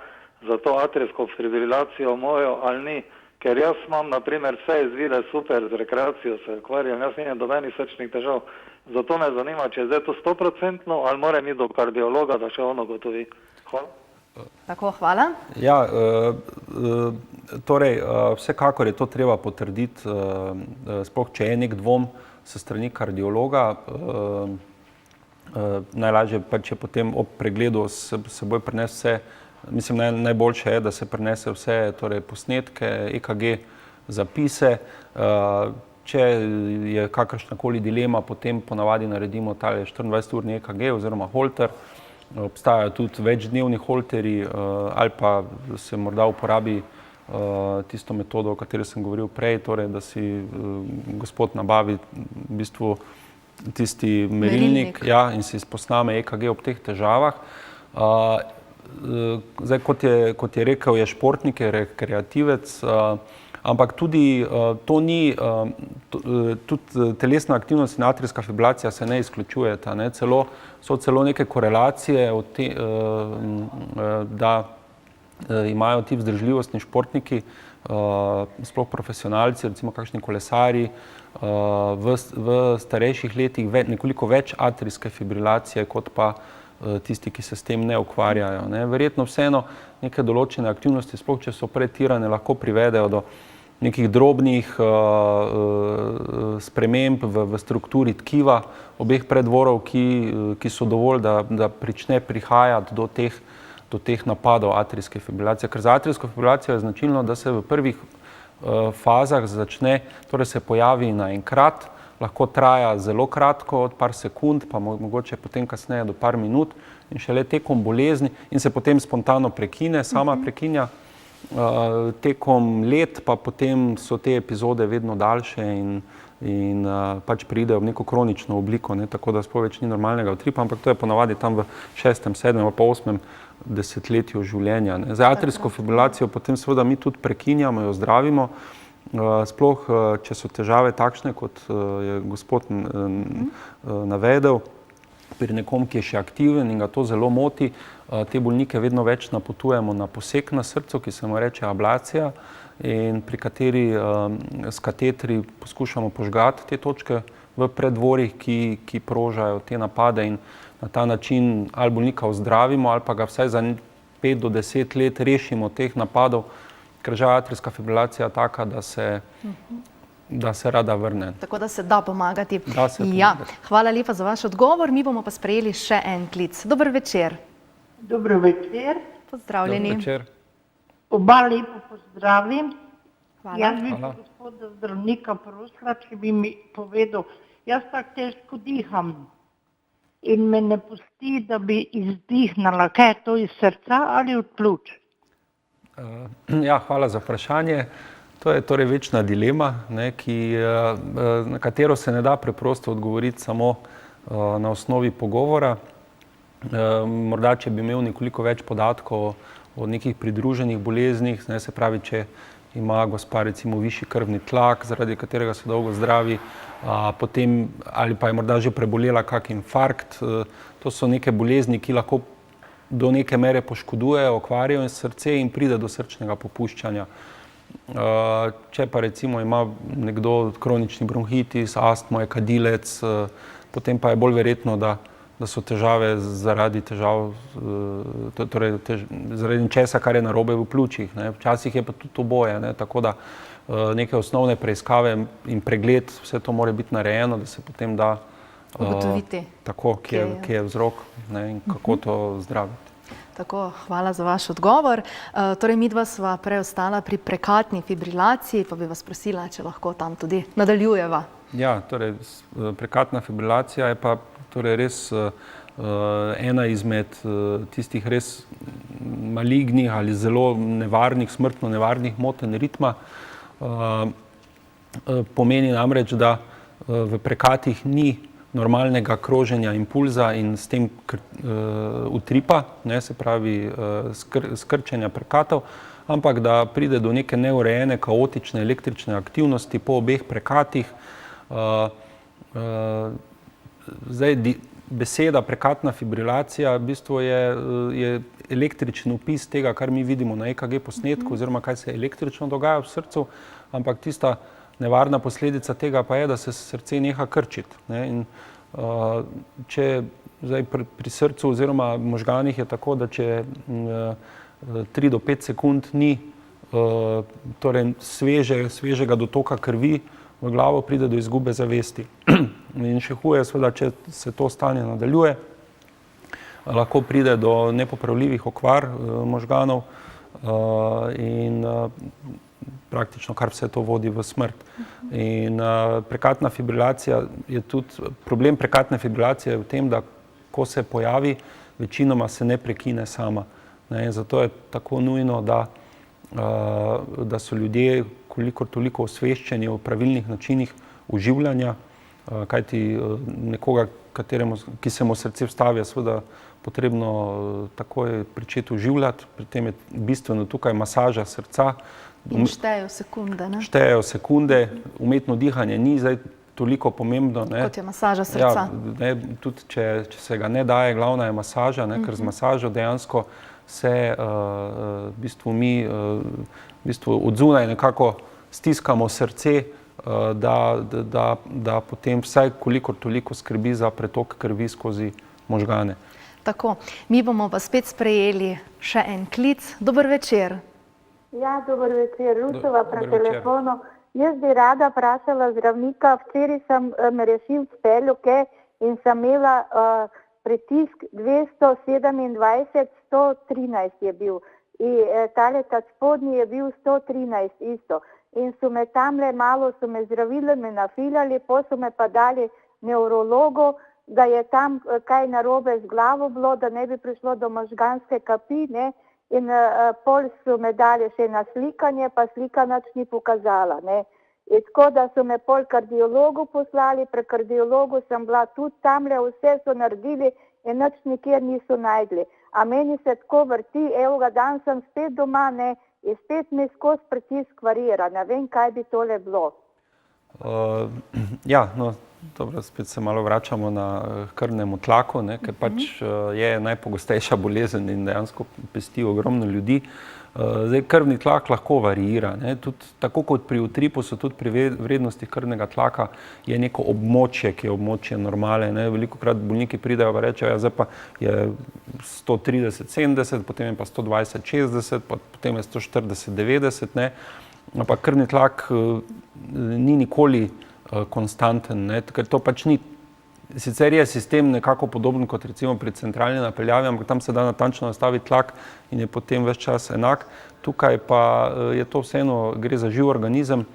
za to atrijsko fibrilacijo mojo ali ni? Ker jaz imam, na primer, vse izvide super, z rekreacijo se ukvarjam, jaz nimam dobenih srčnih težav. Zato me zanima, če je zdaj to 100% ali moram iti do kardiologa, da še ono gotovi. Hvala. Tako, hvala. Ja, torej, vsekakor je to treba potrditi, sploh če je nek dvom s strani kardiologa. Najlažje pač je potem ob pregledu seboj prinesti vse. Mislim, najboljše je, da se prinese vse, torej posnetke, EKG, zapise. Če je kakršnakoli dilema, potem ponavadi naredimo tale 24-urni EKG oziroma holter. Obstajajo tudi večdnevni holteri ali pa se morda uporabi tisto metodo, o kateri sem govoril prej, torej, da si gospod nabavi v bistvu tisti merilnik. Ja, in si posname EKG ob teh težavah. Zdaj, kot je rekel, je športnik, je rekreativec, ampak tudi to ni, tudi telesna aktivnost in atrijska fibrilacija se ne izključujeta. So celo neke korelacije, da imajo ti vzdržljivostni športniki, sploh profesionalci, recimo kakšni kolesarji, v starejših letih nekoliko več atrijske fibrilacije, kot pa tisti, ki se s tem ne ukvarjajo. Verjetno vseeno neke določene aktivnosti, sploh če so pretirane, lahko privedejo do nekih drobnih sprememb v strukturi tkiva obeh predvorov, ki so dovolj, da prične prihajati do teh napadov atrijske fibrilacije. Ker za atrijsko fibrilacijo je značilno, da se v prvih fazah začne, torej se pojavi naenkrat, lahko traja zelo kratko, od par sekund, pa mogoče potem kasneje do par minut in šele tekom bolezni in se potem spontano prekine, sama prekinja. Tekom let pa potem so te epizode vedno daljše in pač pridejo v neko kronično obliko, tako da sploh več ni normalnega utripa, ampak to je ponavadi tam v 6., 7. ali pa 8. desetletju življenja. Za atrijsko fibrilacijo potem seveda mi tudi prekinjamo, jo zdravimo, sploh, če so težave takšne, kot je gospod navedel, pri nekom, ki je še aktiven in ga to zelo moti, te bolnike vedno več napotujemo na poseg na srcu, ki se mu reče ablacija, in pri kateri s katetri poskušamo požgati te točke v predvorih, ki prožajo te napade in na ta način ali bolnika ozdravimo, ali pa ga vsaj za 5 do 10 let rešimo teh napadov, ker že atrijska fibrilacija je taka, da se rada vrne. Tako da se da pomagati. Da se pomagati. Ja, hvala lepa za vaš odgovor. Mi bomo pa sprejeli še en klic. Dober večer. Dober večer. Pozdravljeni. Dober večer. Oba lepo pozdravim. Hvala. Jaz bi gospoda zdravnika prosila, če bi mi povedal, jaz tako težko diham in me ne pusti, da bi izdihnala. Kaj je to iz srca ali od pljuč? Ja, hvala za vprašanje. To je torej večna dilema, na katero se ne da preprosto odgovoriti samo na osnovi pogovora. Morda, če bi imel nekoliko več podatkov o nekih pridruženih boleznih, se pravi, če ima gospa recimo višji krvni tlak, zaradi katerega se dolgo zdravi, potem ali pa je morda že prebolela kak infarkt. To so neke bolezni, ki lahko do neke mere poškodujejo, okvarjajo srce in pride do srčnega popuščanja. Če pa recimo ima nekdo kronični bronhitis, astmo, je kadilec, potem pa je bolj verjetno, da so težave zaradi težav, torej zaradi česa, kar je narobe v pljučih. Včasih je pa tudi oboje, tako da neke osnovne preiskave in pregled, vse to mora biti narejeno, da se potem da ugotoviti, tako, kje je vzrok in kako to zdraviti. Tako, hvala za vaš odgovor. Torej, midva sva prej ostala pri prekatni fibrilaciji, pa bi vas prosila, če lahko tam tudi nadaljujeva. Ja, torej, prekatna fibrilacija je pa torej res ena izmed tistih res malignih ali zelo nevarnih, smrtno nevarnih motenj ritma. Pomeni namreč, da v prekatih ni normalnega kroženja impulza in s tem utripa, ne, se pravi skrčenja prekatov, ampak da pride do neke neurejene, kaotične električne aktivnosti po obeh prekatih. Zdaj, beseda prekatna fibrilacija v bistvu je električni opis tega, kar mi vidimo na EKG posnetku, oziroma kaj se električno dogaja v srcu, ampak tista nevarna posledica tega pa je, da se srce neha krčiti, ne. In če zdaj pri srcu oziroma možganih je tako, da če 3 do 5 sekund ni torej svežega dotoka krvi v glavo, pride do izgube zavesti. In še huje, seveda, če se to stanje nadaljuje, lahko pride do nepopravljivih okvar možganov in praktično kar vse to vodi v smrt. In prekatna fibrilacija je tudi, problem prekatne fibrilacije je v tem, da ko se pojavi, večinoma se ne prekine sama. Ne, zato je tako nujno, da so ljudje kolikor toliko osveščeni o pravilnih načinih oživljanja, kajti nekoga, ki se mu srce vstavi, je seveda potrebno takoj pričeti oživljati, pri tem je bistveno tukaj masaža srca. In štejejo sekunde, ne? Štejejo sekunde, umetno dihanje ni zdaj toliko pomembno, ne. Kot je masaža srca. Ja, ne, tudi če se ga ne daje, glavna je masaža, ne, ker z masažo dejansko se v bistvu mi od zunaj nekako stiskamo srce, da potem vsaj kolikor toliko skrbi za pretok krvi skozi možgane. Tako, mi bomo pa spet sprejeli še en klic. Dober večer. Ja, dober večer, Rusova pri telefonu. Jaz bi rada vprašala zdravnika, včeraj sem me rešil s peljuke in sem imela pritisk 227, 113 je bil. In tale ta spodnji je bil 113 isto. In so me tamle malo, so me zdravili, me nafilali, potem so me pa dali nevrologu, da je tam kaj narobe z glavo bilo, da ne bi prišlo do možganske kapi, ne. In pol so me dali še na slikanje, pa slika nič ni pokazala, ne. In tako, da so me pol kardiologu poslali, pri kardiologu sem bila tudi tamle, vse so naredili in nič nikjer niso najdli. A meni se tako vrti, evo ga, dan sem spet doma, ne, in spet mi skozi pritisk varira, ne vem, kaj bi tole bilo. Ja, no, dobro, spet se malo vračamo na krvnemu tlaku, ne, ker pač je najpogostejša bolezen in dejansko pesti ogromno ljudi. Zdaj, krvni tlak lahko variira, ne, tudi tako kot pri utripu so tudi pri vrednosti krvnega tlaka je neko območje, ki je območje normale, ne. Velikokrat bolniki pridejo pa rečejo, ja, zdaj pa je 130, 70, potem je pa 120, 60, potem je 140, 90, ne. Ampak krvni tlak ni nikoli konstanten, ne, ker to pač ni. Sicer je sistem nekako podoben kot recimo pri centralni napeljavi, ampak tam se da natančno nastaviti tlak in je potem ves čas enak. Tukaj pa je to vseeno, gre za živ organizem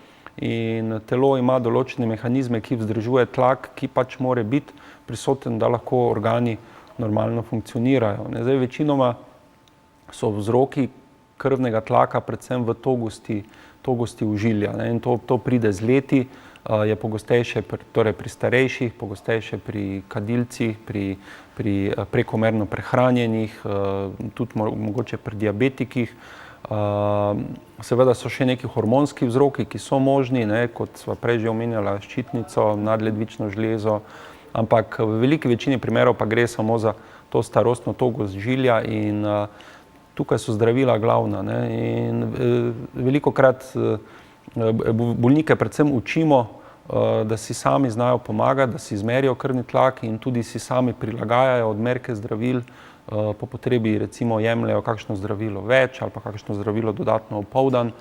in telo ima določene mehanizme, ki vzdržuje tlak, ki pač mora biti prisoten, da lahko organi normalno funkcionirajo. Zdaj, večinoma so vzroki krvnega tlaka predvsem v togosti ožilja, ne, in to pride z leti. Je pogostejše torej pri starejših, pogostejše pri kadilcih, pri prekomerno prehranjenih, tudi mogoče pri diabetikih. Seveda so še neki hormonski vzroki, ki so možni, ne, kot sva prej že omenjala, ščitnico, nadledvično žlezo, ampak v veliki večini primerov pa gre samo za to starostno togost žilja in tukaj so zdravila glavna, ne, in velikokrat bolnike predvsem učimo, da si sami znajo pomagati, da si izmerijo krvni tlak in tudi si sami prilagajajo odmerke zdravil, po potrebi recimo jemljejo kakšno zdravilo več ali pa kakšno zdravilo dodatno opoldan.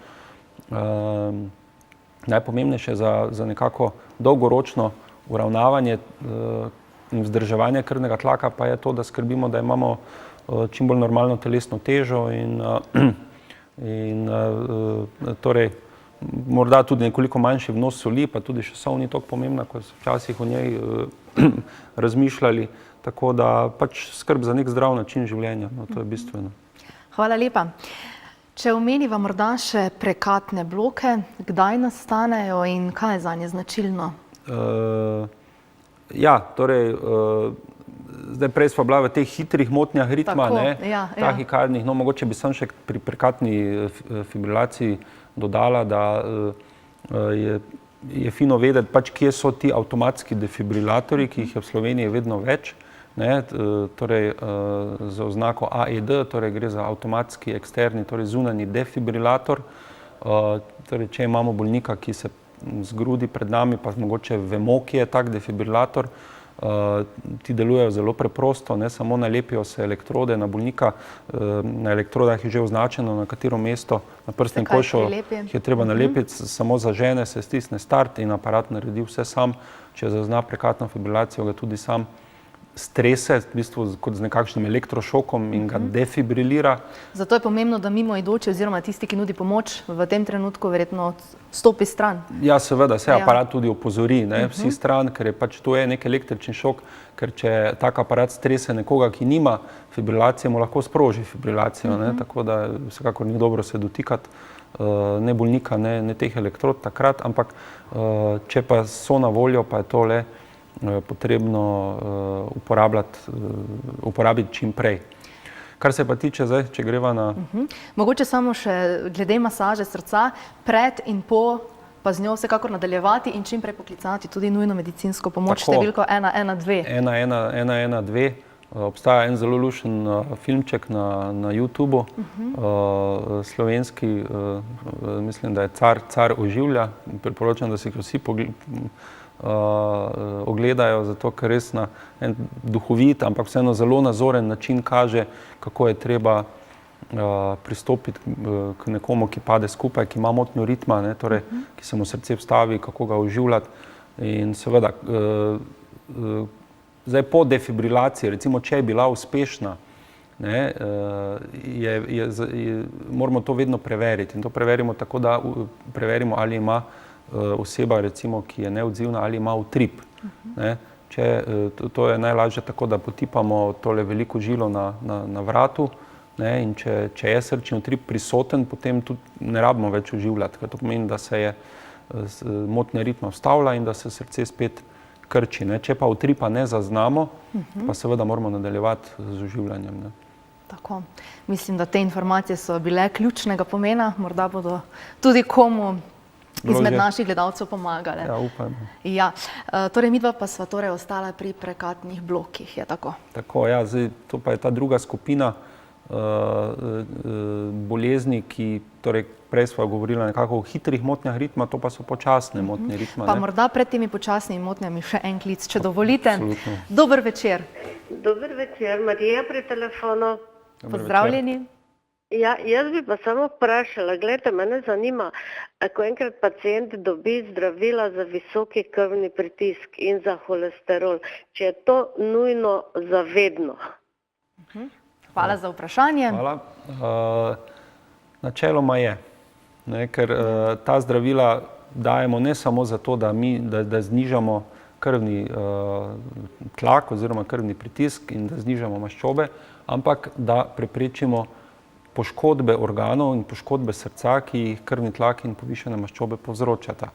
Najpomembnejše za nekako dolgoročno uravnavanje in vzdrževanje krvnega tlaka pa je to, da skrbimo, da imamo čim bolj normalno telesno težo in torej morda tudi nekoliko manjši vnos soli, pa tudi še sol ni toliko pomembna, kot so včasih o njej razmišljali, tako da pač skrb za nek zdrav način življenja, no, to je bistveno. Hvala lepa. Če omeniva morda še prekatne bloke, kdaj nastanejo in kaj je zanje značilno? Ja, torej, zdaj prej sva bila v teh hitrih motnjah ritma, tahikardnih, no mogoče bi sem še pri prekatni fibrilaciji dodala, da je fino vedeti, pač kje so ti avtomatski defibrilatorji, ki jih je v Sloveniji vedno več, torej z oznako AED, torej gre za avtomatski eksterni, torej zunanji defibrilator. Torej, če imamo bolnika, ki se zgrudi pred nami, pa mogoče vemo, kje je tak defibrilator, ti delujejo zelo preprosto, ne samo nalepijo se elektrode na bolnika, na elektrodah je že označeno, na katero mesto, na prstnem košu je treba nalepiti, samo zažene, se stisne start in aparat naredi vse sam, če zazna prekatno fibrilacijo, ga tudi sam strese, v bistvu kot z nekakšnim elektrošokom in ga defibrilira. Zato je pomembno, da mimoidoči oziroma tisti, ki nudi pomoč, v tem trenutku verjetno stopi stran. Ja, seveda, se aparat tudi opozori, vsi stran, ker je pač to je nek električni šok, ker če tak aparat strese nekoga, ki nima fibrilacije, mu lahko sproži fibrilacijo, tako da vsekakor ni dobro se dotikati ne bolnika, ne teh elektrod takrat, ampak če pa so na voljo, pa je to le potrebno uporabiti čim prej. Kar se pa tiče zdaj, če greva na... Mogoče samo še glede masaže srca, pred in po, pa z njo vsekakor nadaljevati in čim prej poklicati tudi nujno medicinsko pomoč, številko 112. 112. Obstaja en zelo lušen filmček na YouTubu, slovenski, mislim, da je Car oživlja. Priporočam, da si jih vsi ogledajo, zato ker res na en duhovit, ampak vseeno zelo nazoren način kaže, kako je treba pristopiti k nekomu, ki pade skupaj, ki ima motnjo ritma, torej, ki se mu srce vstavi, kako ga oživljati. In seveda, zdaj po defibrilaciji, recimo, če je bila uspešna, moramo to vedno preveriti. In to preverimo tako, da preverimo, ali ima oseba, recimo, ki je neodzivna, ali ima utrip. To je najlažje tako, da potipamo tole veliko žilo na vratu, in če je srčni utrip prisoten, potem tudi ne rabimo več oživljati, ker to pomeni, da se je motnja ritma ustavila in da se srce spet krči. Če pa utripa ne zaznamo, pa seveda moramo nadaljevati z oživljanjem. Tako. Mislim, da te informacije so bile ključnega pomena, morda bodo tudi komu izmed naših gledalcev pomagale. Ja, upajmo. Ja, torej midva pa sva torej ostala pri prekatnih blokih, je tako? Tako, ja, zdaj to pa je ta druga skupina bolezni, ki, torej prej sva govorila nekako o hitrih motnjah ritma, to pa so počasne motnje ritma. Pa morda pred temi počasnimi motnjami še en klic, če dovolite. Absolutno. Dober večer. Dober večer, Marija pri telefonu. Pozdravljeni. Ja, jaz bi pa samo vprašala, gledajte, mene zanima, ko enkrat pacient dobi zdravila za visoki krvni pritisk in za holesterol, če je to nujno za vedno. Hvala za vprašanje. Hvala. Načeloma je, ker ta zdravila dajemo ne samo zato, da znižamo krvni tlak oziroma krvni pritisk in da znižamo maščobe, ampak da preprečimo poškodbe organov in poškodbe srca, ki jih krvni tlak in povišene maščobe povzročata.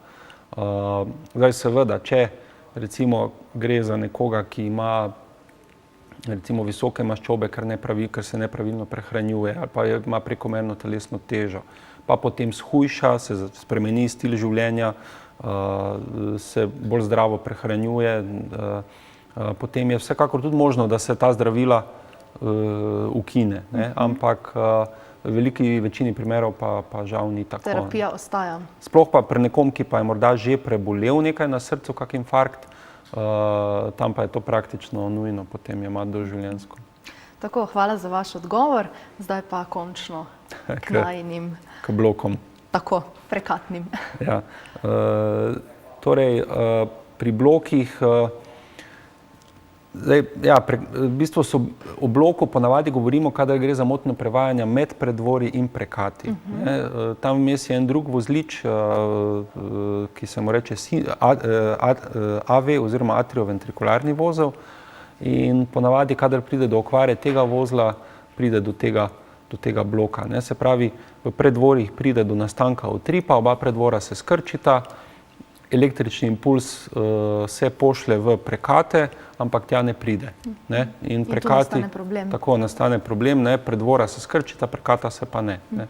Zdaj seveda, če recimo gre za nekoga, ki ima recimo visoke maščobe, ker se nepravilno prehranjuje ali pa ima prekomerno telesno težo, pa potem shujša, se spremeni stil življenja, se bolj zdravo prehranjuje, potem je vsekakor tudi možno, da se ta zdravila ukine, ampak v veliki večini primerov pa žal ni tako. Terapija ostaja. Sploh pa pri nekom, ki pa je morda že prebolel nekaj na srcu, kak infarkt, tam pa je to praktično nujno potem jemati doživljenjsko. Tako, hvala za vaš odgovor. Zdaj pa končno k najinim. K blokom. Tako, prekatnim. Ja. Torej, pri blokih v bistvu o bloku ponavadi govorimo, kadar gre za motnjo prevajanja med predvorji in prekati. Tam vmes je en drug vozlič, ki se mu reče AV oziroma atrioventrikularni vozel, in ponavadi, kadar pride do okvare tega vozla, pride do tega bloka. Se pravi, v predvorjih pride do nastanka utripa, oba predvora se skrčita električni impuls se pošlje v prekate, ampak tja ne pride. Ne? In prekati, nastane problem. tako nastane problem, ne? Predvora se skrčita, prekata se pa ne. Ne?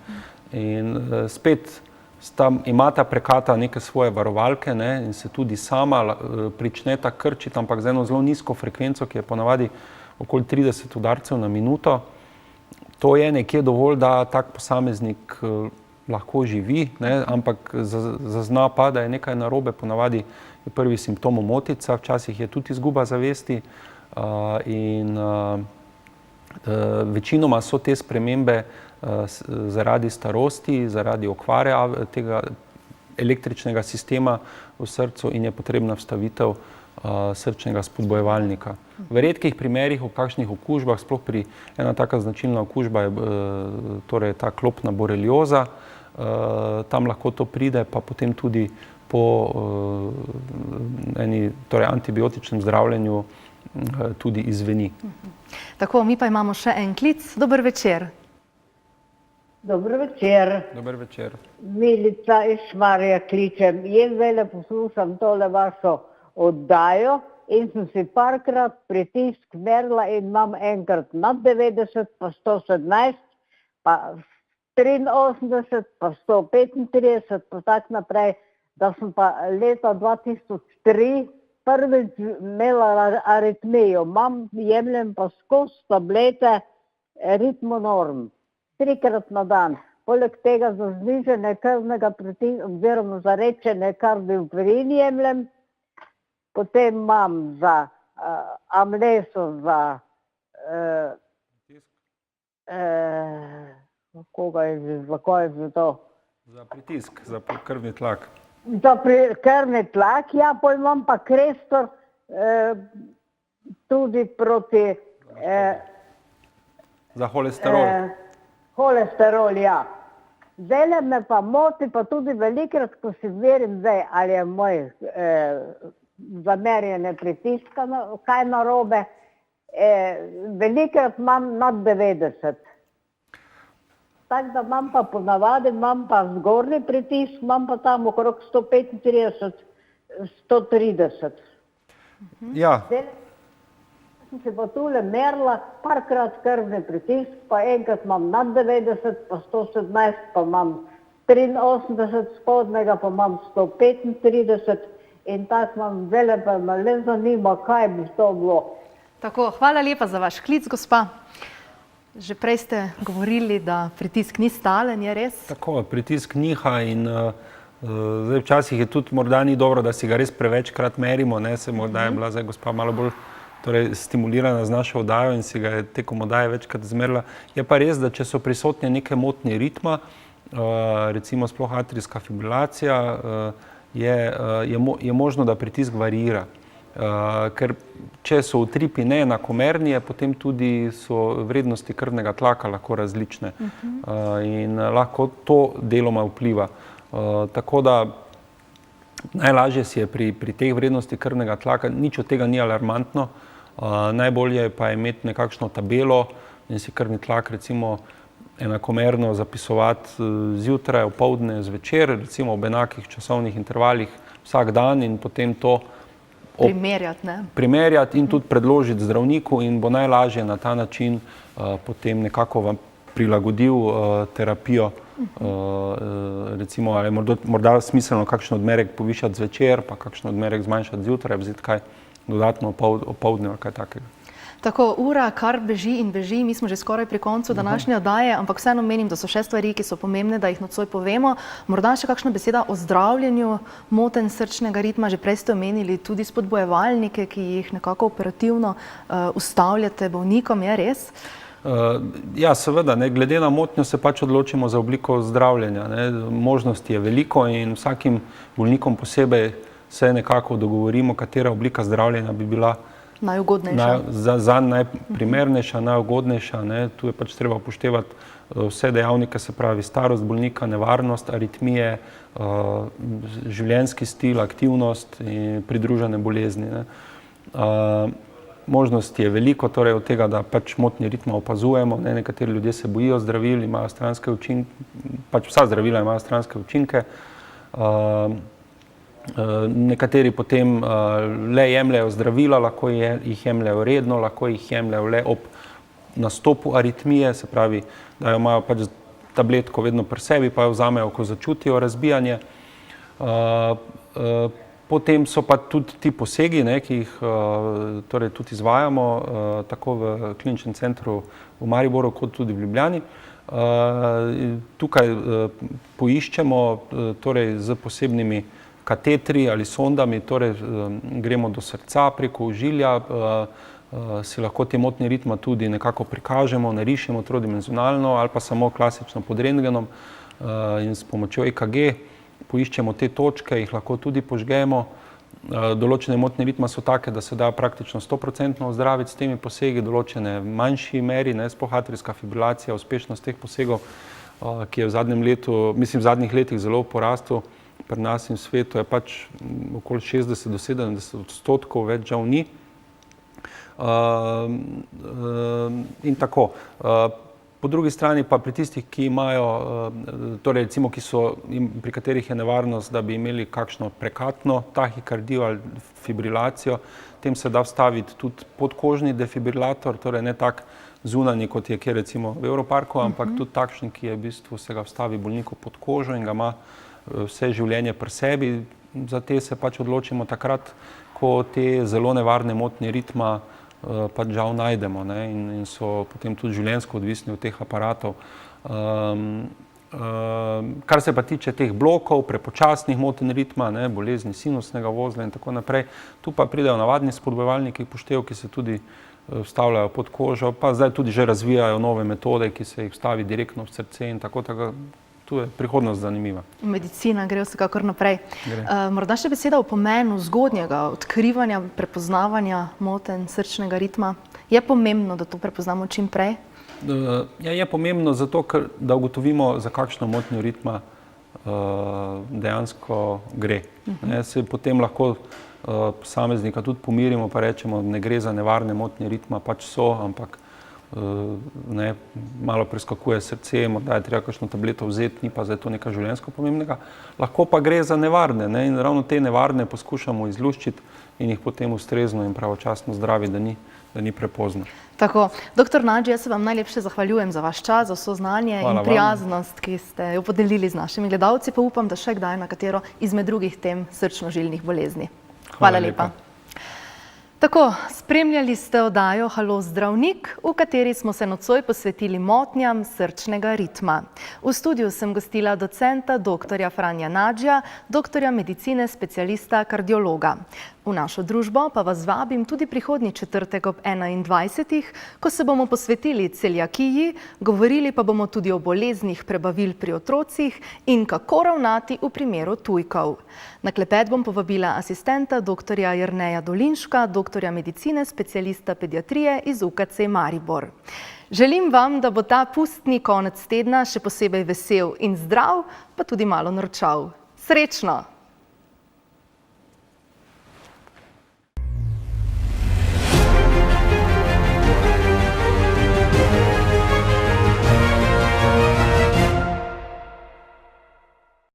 In spet ima ta prekata neke svoje varovalke, ne? In se tudi sama pričneta krčiti, ampak z eno zelo nizko frekvenco, ki je ponavadi okoli 30 udarcev na minuto. To je nekje dovolj, da tak posameznik lahko živi, ne? Ampak zazna pa, da je nekaj narobe, ponavadi je prvi simptom omotica, včasih je tudi izguba zavesti in večinoma so te spremembe zaradi starosti, zaradi okvare tega električnega sistema v srcu in je potrebna vstavitev srčnega spodbojevalnika. V redkih primerih, v kakšnih okužbah, sploh pri ena taka značilna okužba je torej ta klopna borelioza, tam lahko to pride, pa potem tudi po torej antibiotičnem zdravljenju tudi izveni. Tako, mi pa imamo še en klic. Dober večer. Dober večer. Dober večer. Milica iz Šmarja kličem. Jaz zdaj poslušam tole vašo oddajo in sem si parkrat pritisk merila in imam enkrat nad 90, pa 117, pa 83, pa 135, pa tak naprej, da sem pa leta 2003 prvič imela aritmijo. Jemljem pa skozi tablete Ritmonorm, 3-krat na dan. Poleg tega za znižanje krvnega pritiska oziroma za rečene kardioverin jemljem, potem imam za amleso, za kaj je to? Za pritisk, za krvni tlak. Za krvni tlak, ja, potem imam pa Krestor tudi proti za holesterol. Holesterol, ja. Zdaj me pa moti, pa tudi velikrat, ko si verim zdaj, ali je moj zamerjene pritiska, kaj narobe, velikrat imam nad 90. Tako da imam pa ponavadi, imam pa zgornji pritisk, imam pa tam okrog 135, 130. Ja. Zdaj sem se pa tule merila, parkrat krvni pritisk, pa enkrat imam nad 90, pa 117, pa imam 83 spodnega, pa imam 135 in tako imam vele, pa me le zanima, kaj bi to bilo. Tako, hvala lepa za vaš klic, gospa. Že prej ste govorili, da pritisk ni stalen, je res? Tako, pritisk niha in zdaj včasih je tudi morda ni dobro, da si ga res prevečkrat merimo, ne, se morda je bila zdaj gospa malo bolj stimulirana z našo oddajo in si ga je tekom oddaje večkrat zmerila. Je pa res, da če so prisotne neke motnje ritma, recimo sploh atrijska fibrilacija, je možno, da pritisk variira. Ker če so utripi neenakomerni, potem tudi so vrednosti krvnega tlaka lahko različne in lahko to deloma vpliva. Tako da najlažje si je pri teh vrednosti krvnega tlaka, nič od tega ni alarmantno, najbolje pa je imeti nekakšno tabelo in si krvni tlak recimo enakomerno zapisovati zjutraj, opoldne, zvečer, recimo ob enakih časovnih intervalih vsak dan in potem to primerjati in tudi predložiti zdravniku in bo najlažje na ta način potem nekako vam prilagodil terapijo. Recimo, ali je morda smiselno kakšen odmerek povišati zvečer, pa kakšen odmerek zmanjšati zjutraj, vzeti kaj dodatno opoldne ali kaj takega. Tako, ura kar beži in beži, mi smo že skoraj pri koncu današnje oddaje, ampak vseeno menim, da so še stvari, ki so pomembne, da jih nocoj povemo. Morda še kakšna beseda o zdravljenju motenj srčnega ritma, že prej ste omenili tudi spodbojevalnike, ki jih nekako operativno ustavljate bolnikom, je res? Ja, seveda, glede na motnjo se pač odločimo za obliko zdravljenja. Možnosti je veliko in vsakim bolnikom posebej se nekako dogovorimo, katera oblika zdravljenja bi bila za najprimernejša, najugodnejša. Tu je pač treba upoštevati vse dejavnike, se pravi starost bolnika, nevarnost aritmije, življenjski stil, aktivnost in pridružene bolezni. Možnosti je veliko, torej od tega, da pač motnje ritma opazujemo. Nekateri ljudje se bojijo zdravil, imajo stranske učinke, pač vsa zdravila imajo stranske učinke. Nekateri potem le jemljajo zdravila, lahko jih jemljajo redno, lahko jih jemljajo le ob nastopu aritmije, se pravi, da jo imajo pač tabletko vedno pri sebi, pa jo vzamejo, ko začutijo razbijanje. Potem so pa tudi ti posegi, ki jih torej tudi izvajamo, tako v kliničnem centru v Mariboru, kot tudi v Ljubljani. Tukaj poiščemo torej z posebnimi katetri ali sondami, torej gremo do srca preko ožilja, si lahko te motnje ritma tudi nekako prikažemo, narišemo trodimenzionalno ali pa samo klasično pod rentgenom in s pomočjo EKG poiščemo te točke, jih lahko tudi požgemo. Določene motnje ritma so take, da se da praktično 100% ozdraviti s temi posegi, določene v manjši meri, sploh atrijska fibrilacija, uspešnost teh posegov, ki je v zadnjih letih zelo porastel pri nas in svetu, je pač okoli 60 do 70%, več žal ni. In tako. Po drugi strani pa pri tistih, ki imajo, torej recimo, pri katerih je nevarnost, da bi imeli kakšno prekatno tahikardijo ali fibrilacijo, tem se da vstaviti tudi podkožni defibrilator, torej ne tak zunanji, kot je kjer recimo v Evroparku, ampak tudi takšen, ki je v bistvu se ga vstavi bolniku pod kožo in ga ima vse življenje pri sebi. Za te se pač odločimo takrat, ko te zelo nevarne motnje ritma pač žal najdemo in so potem tudi življenjsko odvisni od teh aparatov. Kar se pa tiče teh blokov, prepočasnih motenj ritma, bolezni sinusnega vozla in tako naprej, tu pa pridejo navadni spodbujevalniki poštev, ki se tudi vstavljajo pod kožo, pa zdaj tudi že razvijajo nove metode, ki se jih vstavi direktno v srce in tako. Tu je prihodnost zanimiva. Medicina gre vsekakor naprej. Morda še beseda o pomenu zgodnjega odkrivanja, prepoznavanja motenj srčnega ritma. Je pomembno, da to prepoznamo čim prej? Ja, je pomembno zato, ker da ugotovimo, za kakšno motnjo ritma dejansko gre. Se potem lahko posameznika tudi pomirimo, pa rečemo, ne gre za nevarne motnje ritma, pač so, ampak malo preskakuje srce, morda je treba kakšno tableto vzeti, ni pa zdaj to nekaj življenjsko pomembnega. Lahko pa gre za nevarne in ravno te nevarne poskušamo izluščiti in jih potem ustrezno in pravočasno zdraviti, da ni prepozno. Tako. Doktor Nadži, jaz se vam najlepše zahvaljujem za vaš čas, za vso znanje in prijaznost, ki ste jo podelili z našimi gledalci, pa upam, da še kdaj na katero izmed drugih tem srčno-žilnih bolezni. Hvala lepa. Tako, spremljali ste oddajo Halo zdravnik, v kateri smo se nocoj posvetili motnjam srčnega ritma. V studiu sem gostila docenta dr. Franja Nadžija, doktorja medicine, specialista kardiologa. V našo družbo pa vas vabim tudi prihodnji četrtek ob 21. ko se bomo posvetili celiakiji, govorili pa bomo tudi o boleznih prebavil pri otrocih in kako ravnati v primeru tujkov. Na klepet bom povabila asistenta dr. Jerneja Dolinška, doktorja medicine, specialista pediatrije iz UKC Maribor. Želim vam, da bo ta pustni konec tedna še posebej vesel in zdrav, pa tudi malo norčav. Srečno!